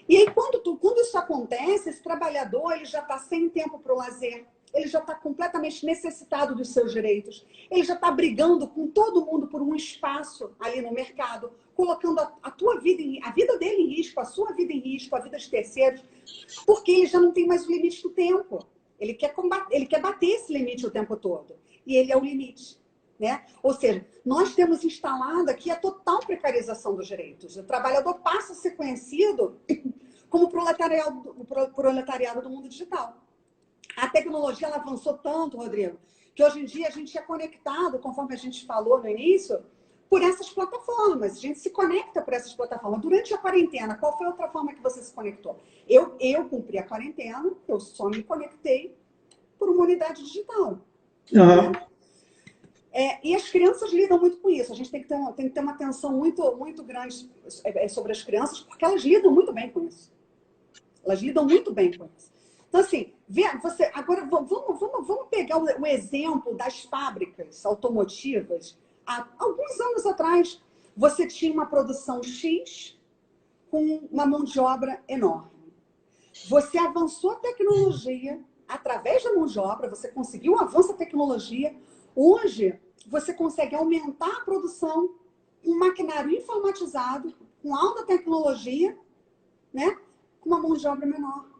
E aí, quando isso acontece, esse trabalhador ele já está sem tempo para o lazer, ele já está completamente necessitado dos seus direitos, ele já está brigando com todo mundo por um espaço ali no mercado, colocando a vida dele em risco, a sua vida em risco, a vida de terceiros, porque ele já não tem mais o limite do tempo. Ele quer bater esse limite o tempo todo. E ele é o limite. Né? Ou seja, nós temos instalado aqui a total precarização dos direitos. O trabalhador passa a ser conhecido como proletariado do mundo digital. A tecnologia ela avançou tanto, Rodrigo, que hoje em dia a gente é conectado, conforme a gente falou no início, por essas plataformas. A gente se conecta por essas plataformas. Durante a quarentena, qual foi a outra forma que você se conectou? Eu cumpri a quarentena, eu só me conectei por uma unidade digital. Uhum. Né? E as crianças lidam muito com isso. A gente tem que ter uma atenção muito, muito grande sobre as crianças, porque elas lidam muito bem com isso. Elas lidam muito bem com isso. Então, assim, agora vamos pegar o exemplo das fábricas automotivas. Há alguns anos atrás, você tinha uma produção X com uma mão de obra enorme. Você avançou a tecnologia, através da mão de obra, você conseguiu um avanço da tecnologia. Hoje, você consegue aumentar a produção com um maquinário informatizado, com alta tecnologia, né? Com uma mão de obra menor.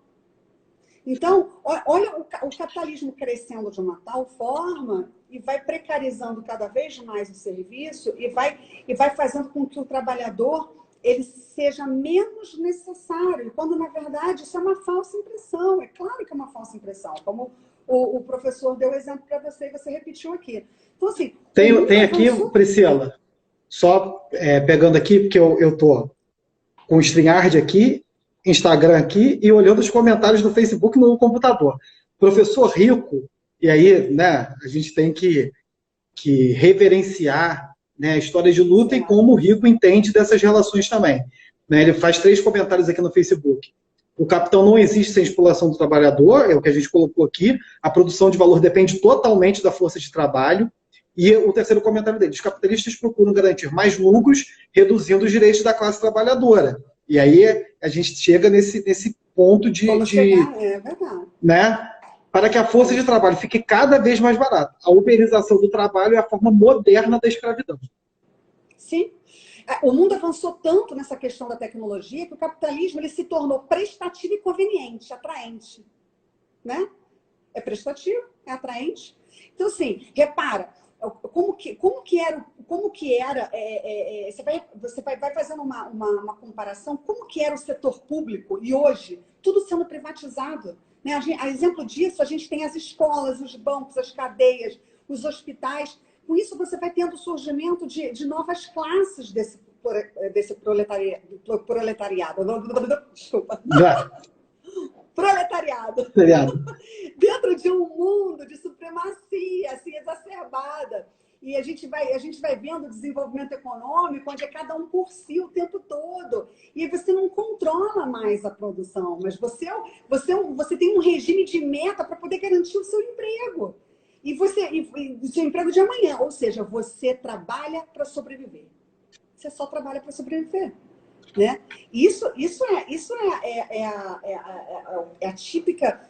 Então, olha o capitalismo crescendo de uma tal forma e vai precarizando cada vez mais o serviço e vai fazendo com que o trabalhador ele seja menos necessário, quando, na verdade, isso é uma falsa impressão. É claro que é uma falsa impressão, como o professor deu exemplo para você e você repetiu aqui. Então, assim... Tem aqui, Priscila, só pegando aqui, porque eu estou com o StreamYard aqui, Instagram aqui e olhando os comentários do Facebook no computador. Professor Rico, e aí, né, a gente tem que reverenciar, né, a história de luta e como o Rico entende dessas relações também. Né, ele faz 3 comentários aqui no Facebook. O capital não existe sem exploração do trabalhador, é o que a gente colocou aqui. A produção de valor depende totalmente da força de trabalho. E o terceiro comentário dele: os capitalistas procuram garantir mais lucros, reduzindo os direitos da classe trabalhadora. E aí a gente chega nesse ponto né, para que a força de trabalho fique cada vez mais barata. A uberização do trabalho é a forma moderna da escravidão. Sim. O mundo avançou tanto nessa questão da tecnologia que o capitalismo ele se tornou prestativo e conveniente, atraente. Né? É prestativo, é atraente. Então, assim, repara, como que era, você vai fazendo uma comparação, como que era o setor público e hoje, tudo sendo privatizado. Né? A exemplo disso, a gente tem as escolas, os bancos, as cadeias, os hospitais. Com isso, você vai tendo o surgimento de novas classes desse proletariado. Desculpa. Proletariado. Dentro de um mundo de supremacia assim, exacerbada. E a gente vai vendo o desenvolvimento econômico, onde é cada um por si o tempo todo. E você não controla mais a produção, mas você tem um regime de meta para poder garantir o seu emprego. E o seu emprego de amanhã. Ou seja, você trabalha para sobreviver. Você só trabalha para sobreviver. Né? Isso é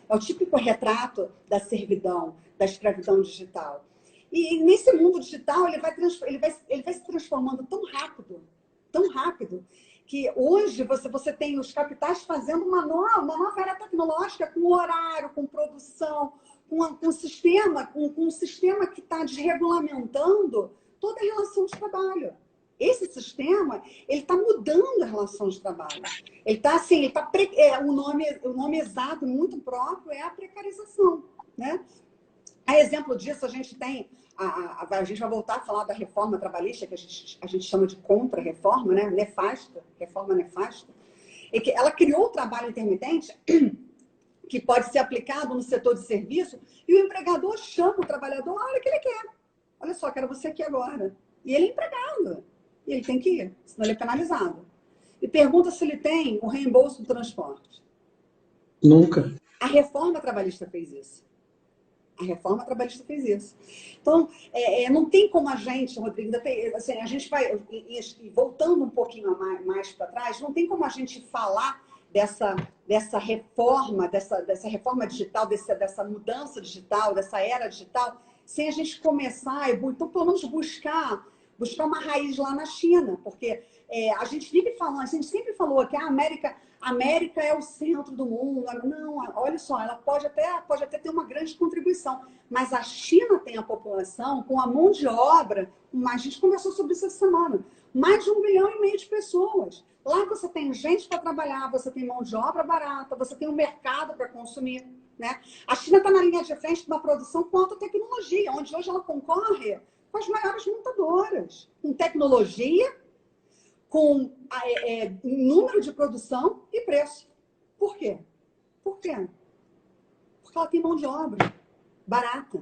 o típico retrato da servidão, da escravidão digital. E nesse mundo digital ele vai se transformando tão rápido, que hoje você tem os capitais fazendo uma nova era tecnológica com horário, com produção, com um sistema que está desregulamentando toda a relação de trabalho. Esse sistema, ele está mudando a relação de trabalho. O nome exato, muito próprio, é a precarização. Né? A exemplo disso, a gente tem, a gente vai voltar a falar da reforma trabalhista, que a gente chama de contra-reforma, né? Reforma nefasta. E que ela criou o trabalho intermitente, que pode ser aplicado no setor de serviço, e o empregador chama o trabalhador a hora que ele quer. Olha só, quero você aqui agora. E ele é empregado. E ele tem que ir, senão ele é penalizado. E pergunta se ele tem o reembolso do transporte. Nunca. A reforma trabalhista fez isso. Então, não tem como a gente, Rodrigo, assim, a gente vai, voltando um pouquinho mais para trás, não tem como a gente falar dessa reforma digital, dessa mudança digital, dessa era digital, sem a gente começar, então, pelo menos buscar uma raiz lá na China, porque a gente sempre falou que a América é o centro do mundo. Não, olha só, ela pode até ter uma grande contribuição, mas a China tem a população com a mão de obra, a gente conversou sobre isso essa semana, mais de 1,5 bilhão de pessoas. Lá você tem gente para trabalhar, você tem mão de obra barata, você tem um mercado para consumir. Né? A China está na linha de frente de uma produção com alta tecnologia, onde hoje ela concorre com as maiores montadoras, com tecnologia, com número de produção e preço. Por quê? Porque ela tem mão de obra barata.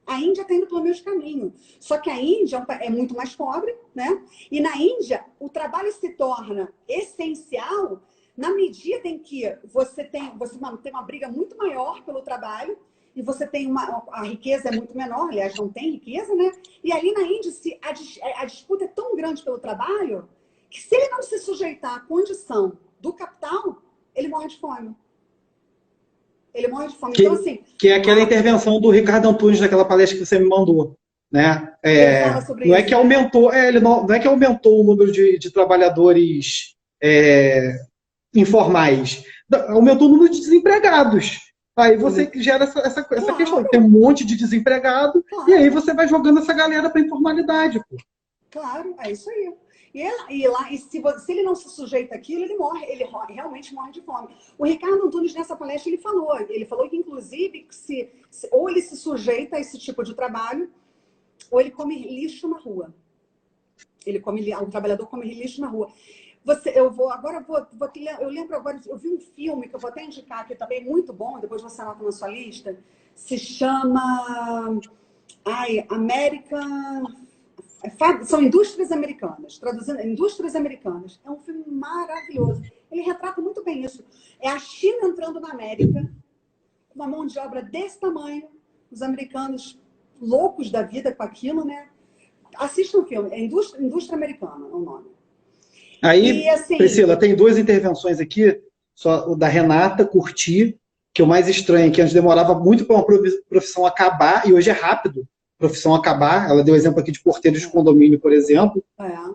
A Índia está indo pelo mesmo caminho. Só que a Índia é muito mais pobre, né? E na Índia, o trabalho se torna essencial na medida em que você tem uma briga muito maior pelo trabalho, e você tem a riqueza é muito menor, aliás, não tem riqueza, né? E ali na Índia, a disputa é tão grande pelo trabalho, que se ele não se sujeitar à condição do capital, ele morre de fome. Então, assim, que é aquela intervenção do Ricardo Antunes naquela palestra que você me mandou. Né? Não é que aumentou, não é que aumentou o número de trabalhadores informais, aumentou o número de desempregados. Aí você gera essa questão. Tem um monte de desempregado, e aí você vai jogando essa galera para a informalidade. Pô. Claro, é isso aí. E se ele não se sujeita àquilo, ele realmente morre de fome. O Ricardo Antunes, nessa palestra, ele falou que, inclusive, ou ele se sujeita a esse tipo de trabalho, ou ele come lixo na rua. O trabalhador come lixo na rua. Eu lembro agora, eu vi um filme que eu vou até indicar aqui também, muito bom, depois você anota na sua lista, se chama são Indústrias Americanas, traduzindo, Indústrias Americanas. É um filme maravilhoso. Ele retrata muito bem isso. É a China entrando na América, com uma mão de obra desse tamanho, os americanos loucos da vida com aquilo, né? Assista um filme, é Indústria Americana, é o nome. Aí, assim, Priscila, tem 2 intervenções aqui, só o da Renata, curti, que o mais estranho é que antes demorava muito para uma profissão acabar, e hoje é rápido a profissão acabar. Ela deu exemplo aqui de porteiro de condomínio, por exemplo.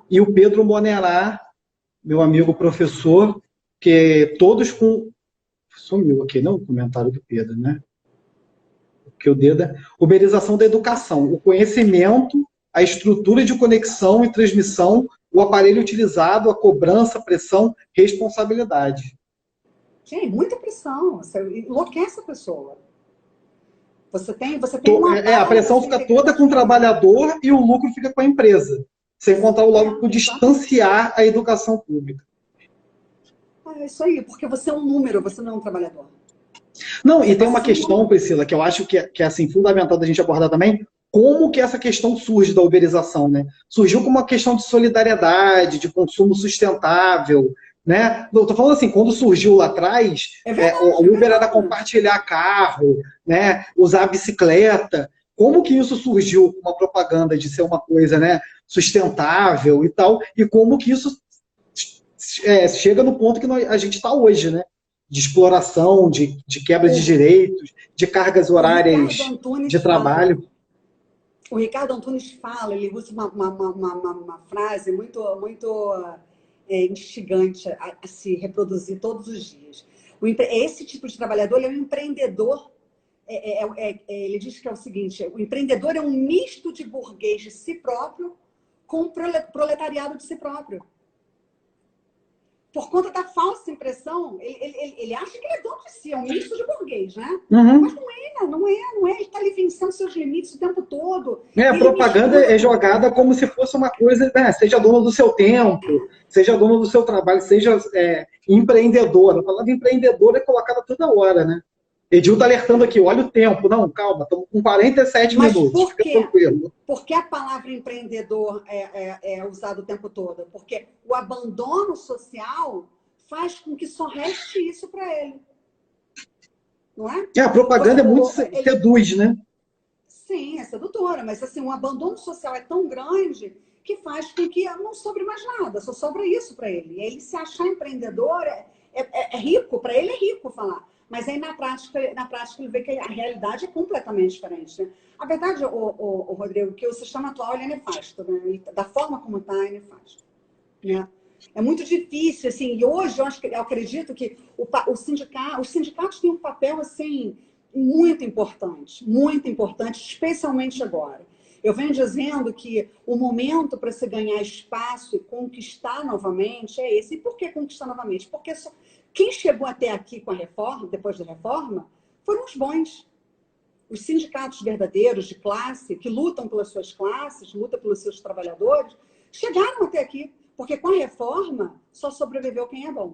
E o Pedro Monerá, meu amigo professor, que todos com... Sumiu aqui, não? O comentário do Pedro, né? que o dedo é uberização da educação, o conhecimento, a estrutura de conexão e transmissão, o aparelho utilizado, a cobrança, pressão, responsabilidade. Gente, muita pressão, você enlouquece a pessoa. Você tem a pressão fica toda com o trabalhador e o lucro fica com a empresa. Sem contar o lógico distanciar a educação pública. É isso aí, porque você é um número, você não é um trabalhador. Não, e tem uma questão, Priscila, que eu acho que é assim, fundamental da gente abordar também, como que essa questão surge da uberização, né? Surgiu como uma questão de solidariedade, de consumo sustentável, né? Eu tô falando assim, quando surgiu lá atrás, o Uber era compartilhar carro, né? Usar bicicleta. Como que isso surgiu, uma propaganda de ser uma coisa, né, sustentável e tal, e como que isso chega no ponto que a gente está hoje, né? De exploração, de quebra de direitos, de cargas horárias de trabalho. O Ricardo Antunes fala, ele usa uma frase muito instigante a se reproduzir todos os dias. Esse tipo de trabalhador, ele é um empreendedor. Ele diz que é o seguinte: o empreendedor é um misto de burguês de si próprio com proletariado de si próprio. Por conta da falsa impressão, ele acha que ele é dono de si, é um misto de burguês, né? Uhum. Mas não é. Ele está ali vencendo seus limites o tempo todo. A propaganda é jogada como se fosse uma coisa, né? Seja dono do seu tempo, seja dono do seu trabalho, seja empreendedor. A palavra empreendedor é colocada toda hora, né? Edil está alertando aqui, olha o tempo. Não, calma, estamos com 47 minutos. Por quê? Por que a palavra empreendedor é usada o tempo todo? Porque o abandono social faz com que só reste isso para ele. Não é? A propaganda é muito seduz, né? Sim, é sedutora, mas assim, o abandono social é tão grande que faz com que não sobre mais nada, só sobra isso para ele. E ele se achar empreendedor é rico, para ele é rico falar. Mas aí, na prática, ele vê que a realidade é completamente diferente. Né? A verdade, o Rodrigo, que o sistema atual ele é nefasto. Né? Da forma como está, é nefasto. Né? É muito difícil, assim, e hoje eu acredito que os sindicatos têm um papel, assim, muito importante, especialmente agora. Eu venho dizendo que o momento para se ganhar espaço e conquistar novamente é esse. E por que conquistar novamente? Porque quem chegou até aqui com a reforma, depois da reforma, foram os bons. Os sindicatos verdadeiros de classe, que lutam pelas suas classes, lutam pelos seus trabalhadores, chegaram até aqui. Porque com a reforma só sobreviveu quem é bom.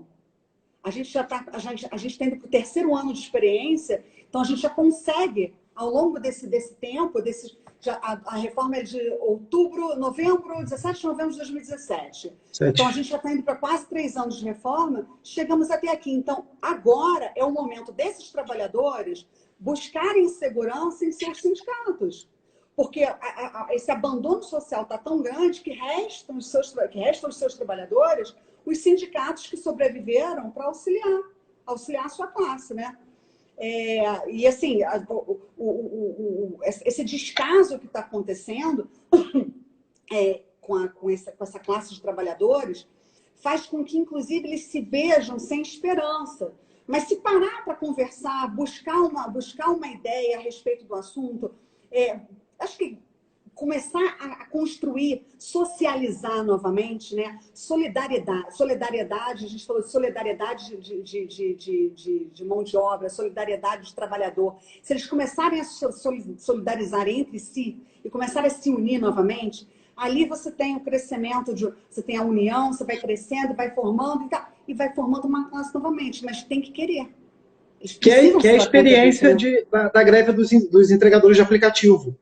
A gente está indo para o 3º ano de experiência, então a gente já consegue, ao longo desse tempo, a reforma é de novembro, 17 de novembro de 2017. Então, a gente já está indo para quase 3 anos de reforma, chegamos até aqui. Então, agora é o momento desses trabalhadores buscarem segurança em seus sindicatos. Porque esse abandono social está tão grande que restam os seus trabalhadores, os sindicatos que sobreviveram para auxiliar a sua classe, né? E assim, esse descaso que está acontecendo com essa classe de trabalhadores faz com que, inclusive, eles se vejam sem esperança. Mas se parar para conversar, buscar uma ideia a respeito do assunto, acho que começar a construir, socializar novamente, né? Solidariedade, a gente falou de solidariedade de mão de obra, solidariedade de trabalhador. Se eles começarem a solidarizar entre si e começarem a se unir novamente, ali você tem o crescimento, você tem a união, você vai crescendo, vai formando e vai formando uma classe novamente, mas tem que querer. Que é a experiência da greve dos entregadores de aplicativo.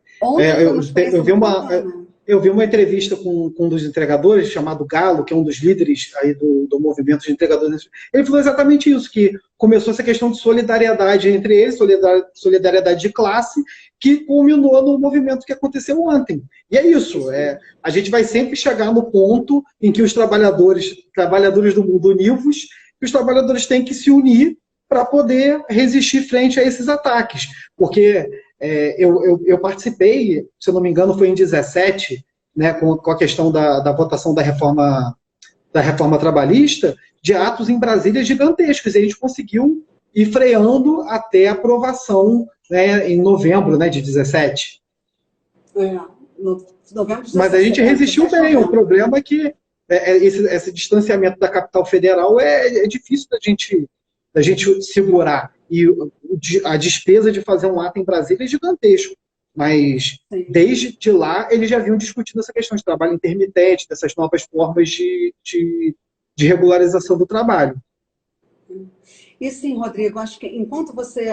Eu vi uma entrevista com um dos entregadores, chamado Galo, que é um dos líderes aí do movimento de entregadores. Ele falou exatamente isso, que começou essa questão de solidariedade entre eles, solidariedade de classe, que culminou no movimento que aconteceu ontem. E é isso, a gente vai sempre chegar no ponto em que os trabalhadores do mundo univos, os trabalhadores têm que se unir para poder resistir frente a esses ataques. Porque eu participei, se eu não me engano, foi em 17, né, com a questão da votação da reforma trabalhista, de atos em Brasília gigantescos. E a gente conseguiu ir freando até a aprovação né, em novembro, né, de 17. Novembro de Mas a 17, gente resistiu bem. O problema é que esse distanciamento da capital federal é difícil da gente segurar. E a despesa de fazer um ato em Brasília é gigantesco. Mas desde de lá eles já vinham discutindo essa questão de trabalho intermitente, dessas novas formas de regularização do trabalho. E sim, Rodrigo, acho que enquanto você...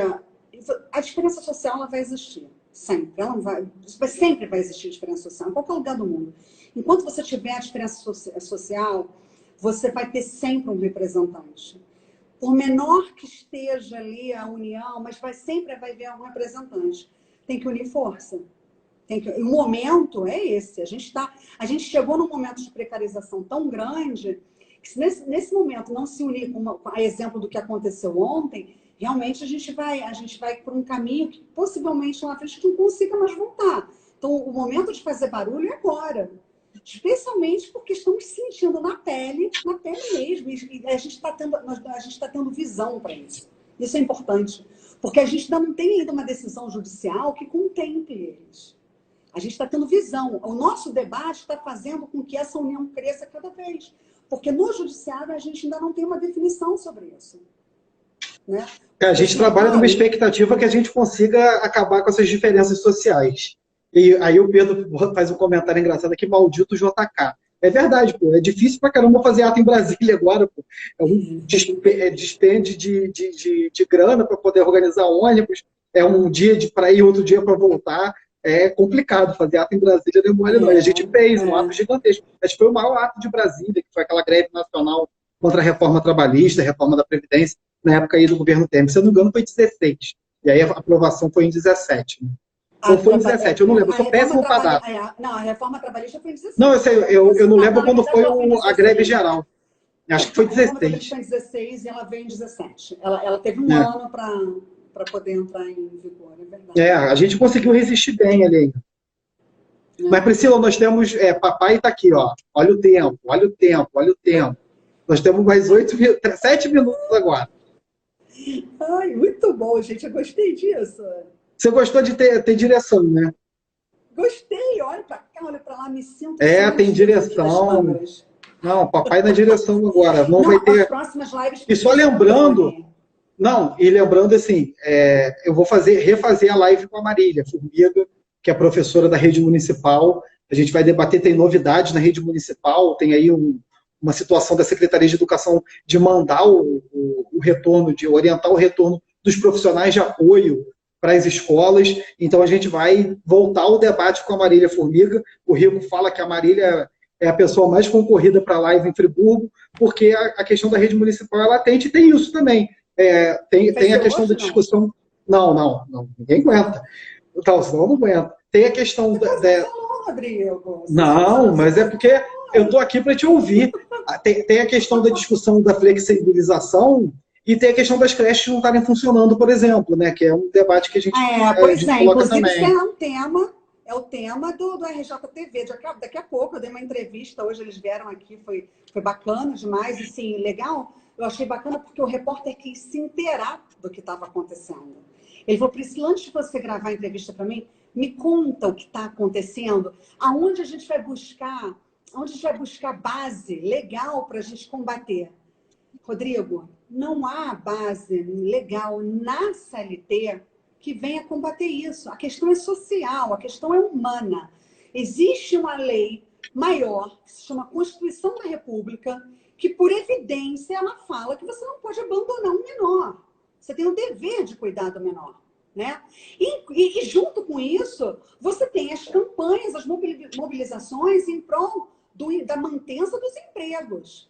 A diferença social ela vai existir, sempre. Ela não vai, sempre vai existir diferença social, em qualquer lugar do mundo. Enquanto você tiver a diferença social, você vai ter sempre um representante. Por menor que esteja ali a união, mas sempre vai haver um representante. Tem que unir força. O momento é esse. A gente chegou num momento de precarização tão grande que se nesse momento não se unir a exemplo do que aconteceu ontem, realmente a gente vai por um caminho que possivelmente lá na frente a gente não consiga mais voltar. Então, o momento de fazer barulho é agora. Especialmente porque estamos sentindo na pele mesmo. E a gente está tendo visão para isso. Isso é importante. Porque a gente ainda não tem ainda uma decisão judicial que contemple eles. A gente está tendo visão. O nosso debate está fazendo com que essa união cresça cada vez. Porque no judiciário a gente ainda não tem uma definição sobre isso. Né? A gente trabalha numa expectativa que a gente consiga acabar com essas diferenças sociais. E aí o Pedro faz um comentário engraçado aqui, maldito JK. É verdade, pô. É difícil pra caramba fazer ato em Brasília agora, pô. É um dispêndio de grana para poder organizar ônibus. É um dia para ir, outro dia para voltar. É complicado fazer ato em Brasília, não é mole, não. E a gente fez um ato gigantesco. Acho que foi o maior ato de Brasília, que foi aquela greve nacional contra a reforma trabalhista, a reforma da Previdência, na época aí do governo Temer. Se eu não me engano, foi 16. E aí a aprovação foi em 17. Né? Ou foi em 17, eu não lembro. Eu sou péssimo para data. Não, a reforma trabalhista foi em 16. Não, eu não lembro quando foi a greve geral. Acho que foi 16. A reforma foi em 16 e ela veio em 17. Ela teve um ano para poder entrar em vigor, é verdade. A gente conseguiu resistir bem ali ainda. Mas, Priscila, nós temos... papai está aqui, ó. Olha o tempo, olha o tempo, olha o tempo. Nós temos mais 7 minutos agora. Ai, muito bom, gente. Eu gostei disso. Você gostou de ter direção, né? Gostei. Olha para cá, olha para lá, me sinto... tem direção. Não, papai na direção agora. Não vai ter... As próximas lives... E só lembrando... Não, e lembrando assim, eu vou refazer a live com a Marília Formiga, que é professora da rede municipal. A gente vai debater, tem novidades na rede municipal, tem aí uma situação da Secretaria de Educação de mandar o retorno, de orientar o retorno dos profissionais de apoio para as escolas. Então a gente vai voltar ao debate com a Marília Formiga. O Rico fala que a Marília é a pessoa mais concorrida para a live em Friburgo, porque a questão da rede municipal é latente, e tem isso também. Tem a questão da discussão... Não, ninguém aguenta. Então, senão não aguenta. Tem a questão Não, mas é porque eu estou aqui para te ouvir. Tem a questão da discussão da flexibilização e tem a questão das creches não estarem funcionando, por exemplo, né? Que é um debate que a gente coloca também. É o tema do RJTV. Daqui a pouco eu dei uma entrevista, hoje eles vieram aqui, foi bacana demais, e sim, legal. Eu achei bacana porque o repórter quis se inteirar do que estava acontecendo. Ele falou, Priscila, antes de você gravar a entrevista para mim, me conta o que está acontecendo, aonde a gente vai buscar base legal para a gente combater. Rodrigo, não há base legal na CLT que venha combater isso. A questão é social, a questão é humana. Existe uma lei maior, que se chama Constituição da República, que, por evidência, ela fala que você não pode abandonar um menor. Você tem o dever de cuidar do menor. Né? E junto com isso, você tem as campanhas, as mobilizações em prol da mantença dos empregos.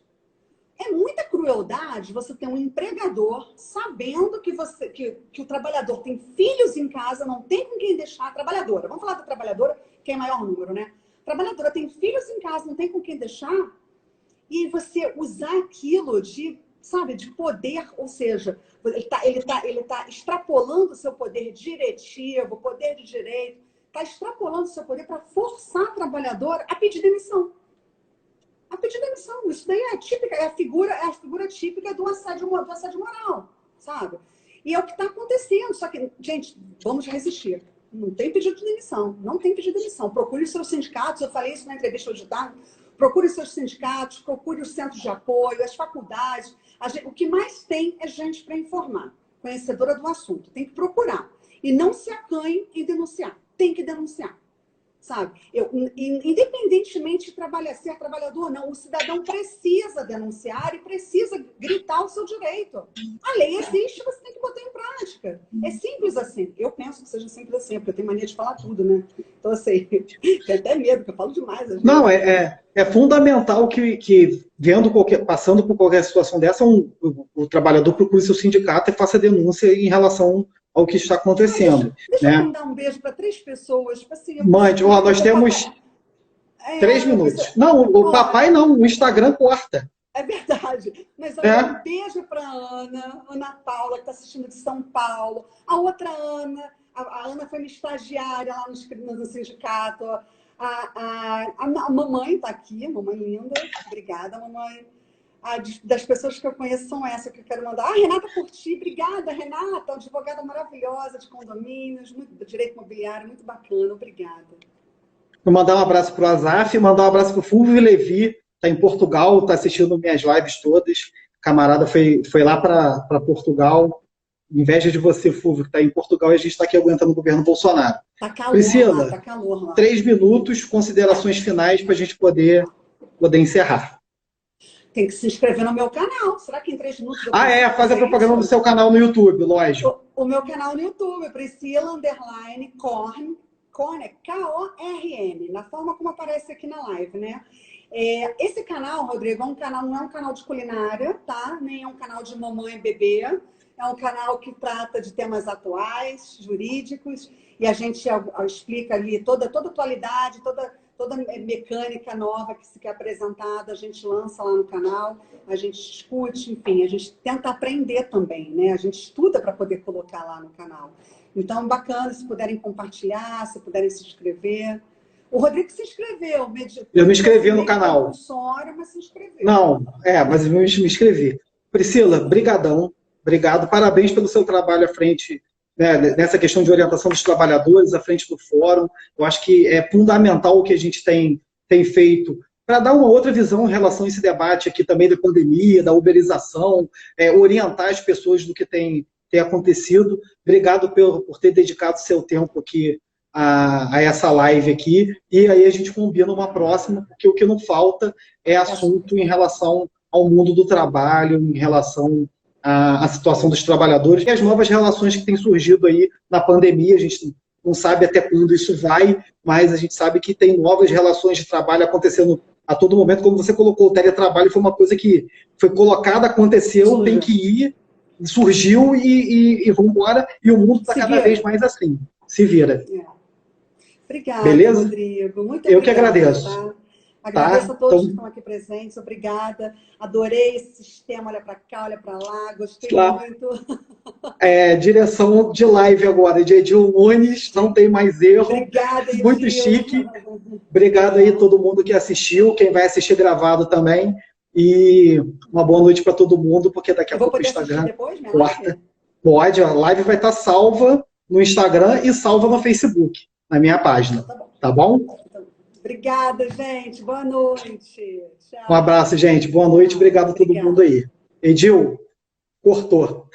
É muita crueldade você ter um empregador sabendo que o trabalhador tem filhos em casa, não tem com quem deixar a trabalhadora. Vamos falar da trabalhadora, que é maior número, né? A trabalhadora tem filhos em casa, não tem com quem deixar, e você usar aquilo de poder, ou seja, ele tá extrapolando o seu poder diretivo, poder de direito, está extrapolando o seu poder para forçar a trabalhadora a pedir demissão. A pedir demissão. Isso daí é a figura típica do assédio moral, sabe? E é o que está acontecendo. Só que, gente, vamos resistir. Não tem pedido de demissão. Não tem pedido de demissão. Procure os seus sindicatos. Eu falei isso na entrevista hoje de tarde. Procure os seus sindicatos, procure os centros de apoio, as faculdades. O que mais tem é gente para informar, conhecedora do assunto. Tem que procurar. E não se acanhe em denunciar. Tem que denunciar. Sabe? Independentemente de ser trabalhador ou não, o cidadão precisa denunciar e precisa gritar o seu direito. A lei existe, você tem que botar em prática. É simples assim. Eu penso que seja simples assim, porque eu tenho mania de falar tudo, né? Então, assim, tenho até medo, porque eu falo demais. Não, é fundamental que passando por qualquer situação dessa, o trabalhador procure seu sindicato e faça denúncia em relação ao que está acontecendo. Deixa né? eu mandar um beijo para 3 pessoas. Assim, Mande, nós temos 3 minutos. Não, o papai não, o Instagram corta. É verdade. Mas olha, um beijo para Ana Paula, que está assistindo de São Paulo. A outra Ana, a Ana foi minha estagiária lá no sindicato. A mamãe está aqui, mamãe linda. Obrigada, mamãe. Das pessoas que eu conheço são essas que eu quero mandar. Renata Curti, obrigada, Renata, uma advogada maravilhosa de condomínios, direito imobiliário, muito bacana, obrigada. Vou mandar um abraço para o Azaf, mandar um abraço para o Fulvio Levi, está em Portugal, está assistindo minhas lives todas. Camarada foi lá para Portugal. Inveja de você, Fulvio, que está em Portugal e a gente está aqui aguentando o governo Bolsonaro. Tá calor, Priscila, tá calor lá. 3 minutos, considerações finais para a gente poder encerrar. Tem que se inscrever no meu canal. Será que em 3 minutos... Faz a propaganda do seu canal no YouTube, lógico. O meu canal no YouTube, Priscila_Korn, Korn é K-O-R-N, na forma como aparece aqui na live, né? Esse canal, Rodrigo, não é um canal de culinária, tá? Nem é um canal de mamãe e bebê. É um canal que trata de temas atuais, jurídicos, e a gente explica ali toda a atualidade, toda mecânica nova que se quer apresentada, a gente lança lá no canal, a gente discute, enfim, a gente tenta aprender também, né? A gente estuda para poder colocar lá no canal. Então, bacana, se puderem compartilhar, se puderem se inscrever. O Rodrigo se inscreveu. Eu me inscrevi no canal. Mas se inscreveu. Não, mas eu me inscrevi. Priscila, brigadão. Obrigado. Parabéns pelo seu trabalho à frente, né, nessa questão de orientação dos trabalhadores, à frente do fórum. Eu acho que é fundamental o que a gente tem feito para dar uma outra visão em relação a esse debate aqui também da pandemia, da uberização, orientar as pessoas do que tem acontecido. Obrigado por ter dedicado seu tempo aqui a essa live aqui. E aí a gente combina uma próxima, porque o que não falta é assunto em relação ao mundo do trabalho, em relação à situação dos trabalhadores e as novas relações que têm surgido aí na pandemia. A gente não sabe até quando isso vai, mas a gente sabe que tem novas relações de trabalho acontecendo a todo momento. Como você colocou, o teletrabalho foi uma coisa que foi colocada, aconteceu, tem que ir, surgiu e vamos embora. E o mundo está cada vez mais assim. Se vira. Obrigada, beleza? Rodrigo. Muito obrigada. Eu que agradeço. Tá? Agradeço a todos que estão aqui presentes. Obrigada. Adorei esse sistema. Olha para cá, olha para lá. Gostei muito. Direção de live agora, de Edil Nunes. Não tem mais erro. Obrigada, Edil. Muito chique. Obrigado aí a todo mundo que assistiu. Quem vai assistir gravado também. E uma boa noite para todo mundo, porque daqui a pouco o Instagram corta. Pode. A live vai estar salva no Instagram e salva no Facebook, na minha página. Tá bom? Obrigada, gente. Boa noite. Tchau. Um abraço, gente. Boa noite. Obrigado a todo mundo aí. Edil, cortou.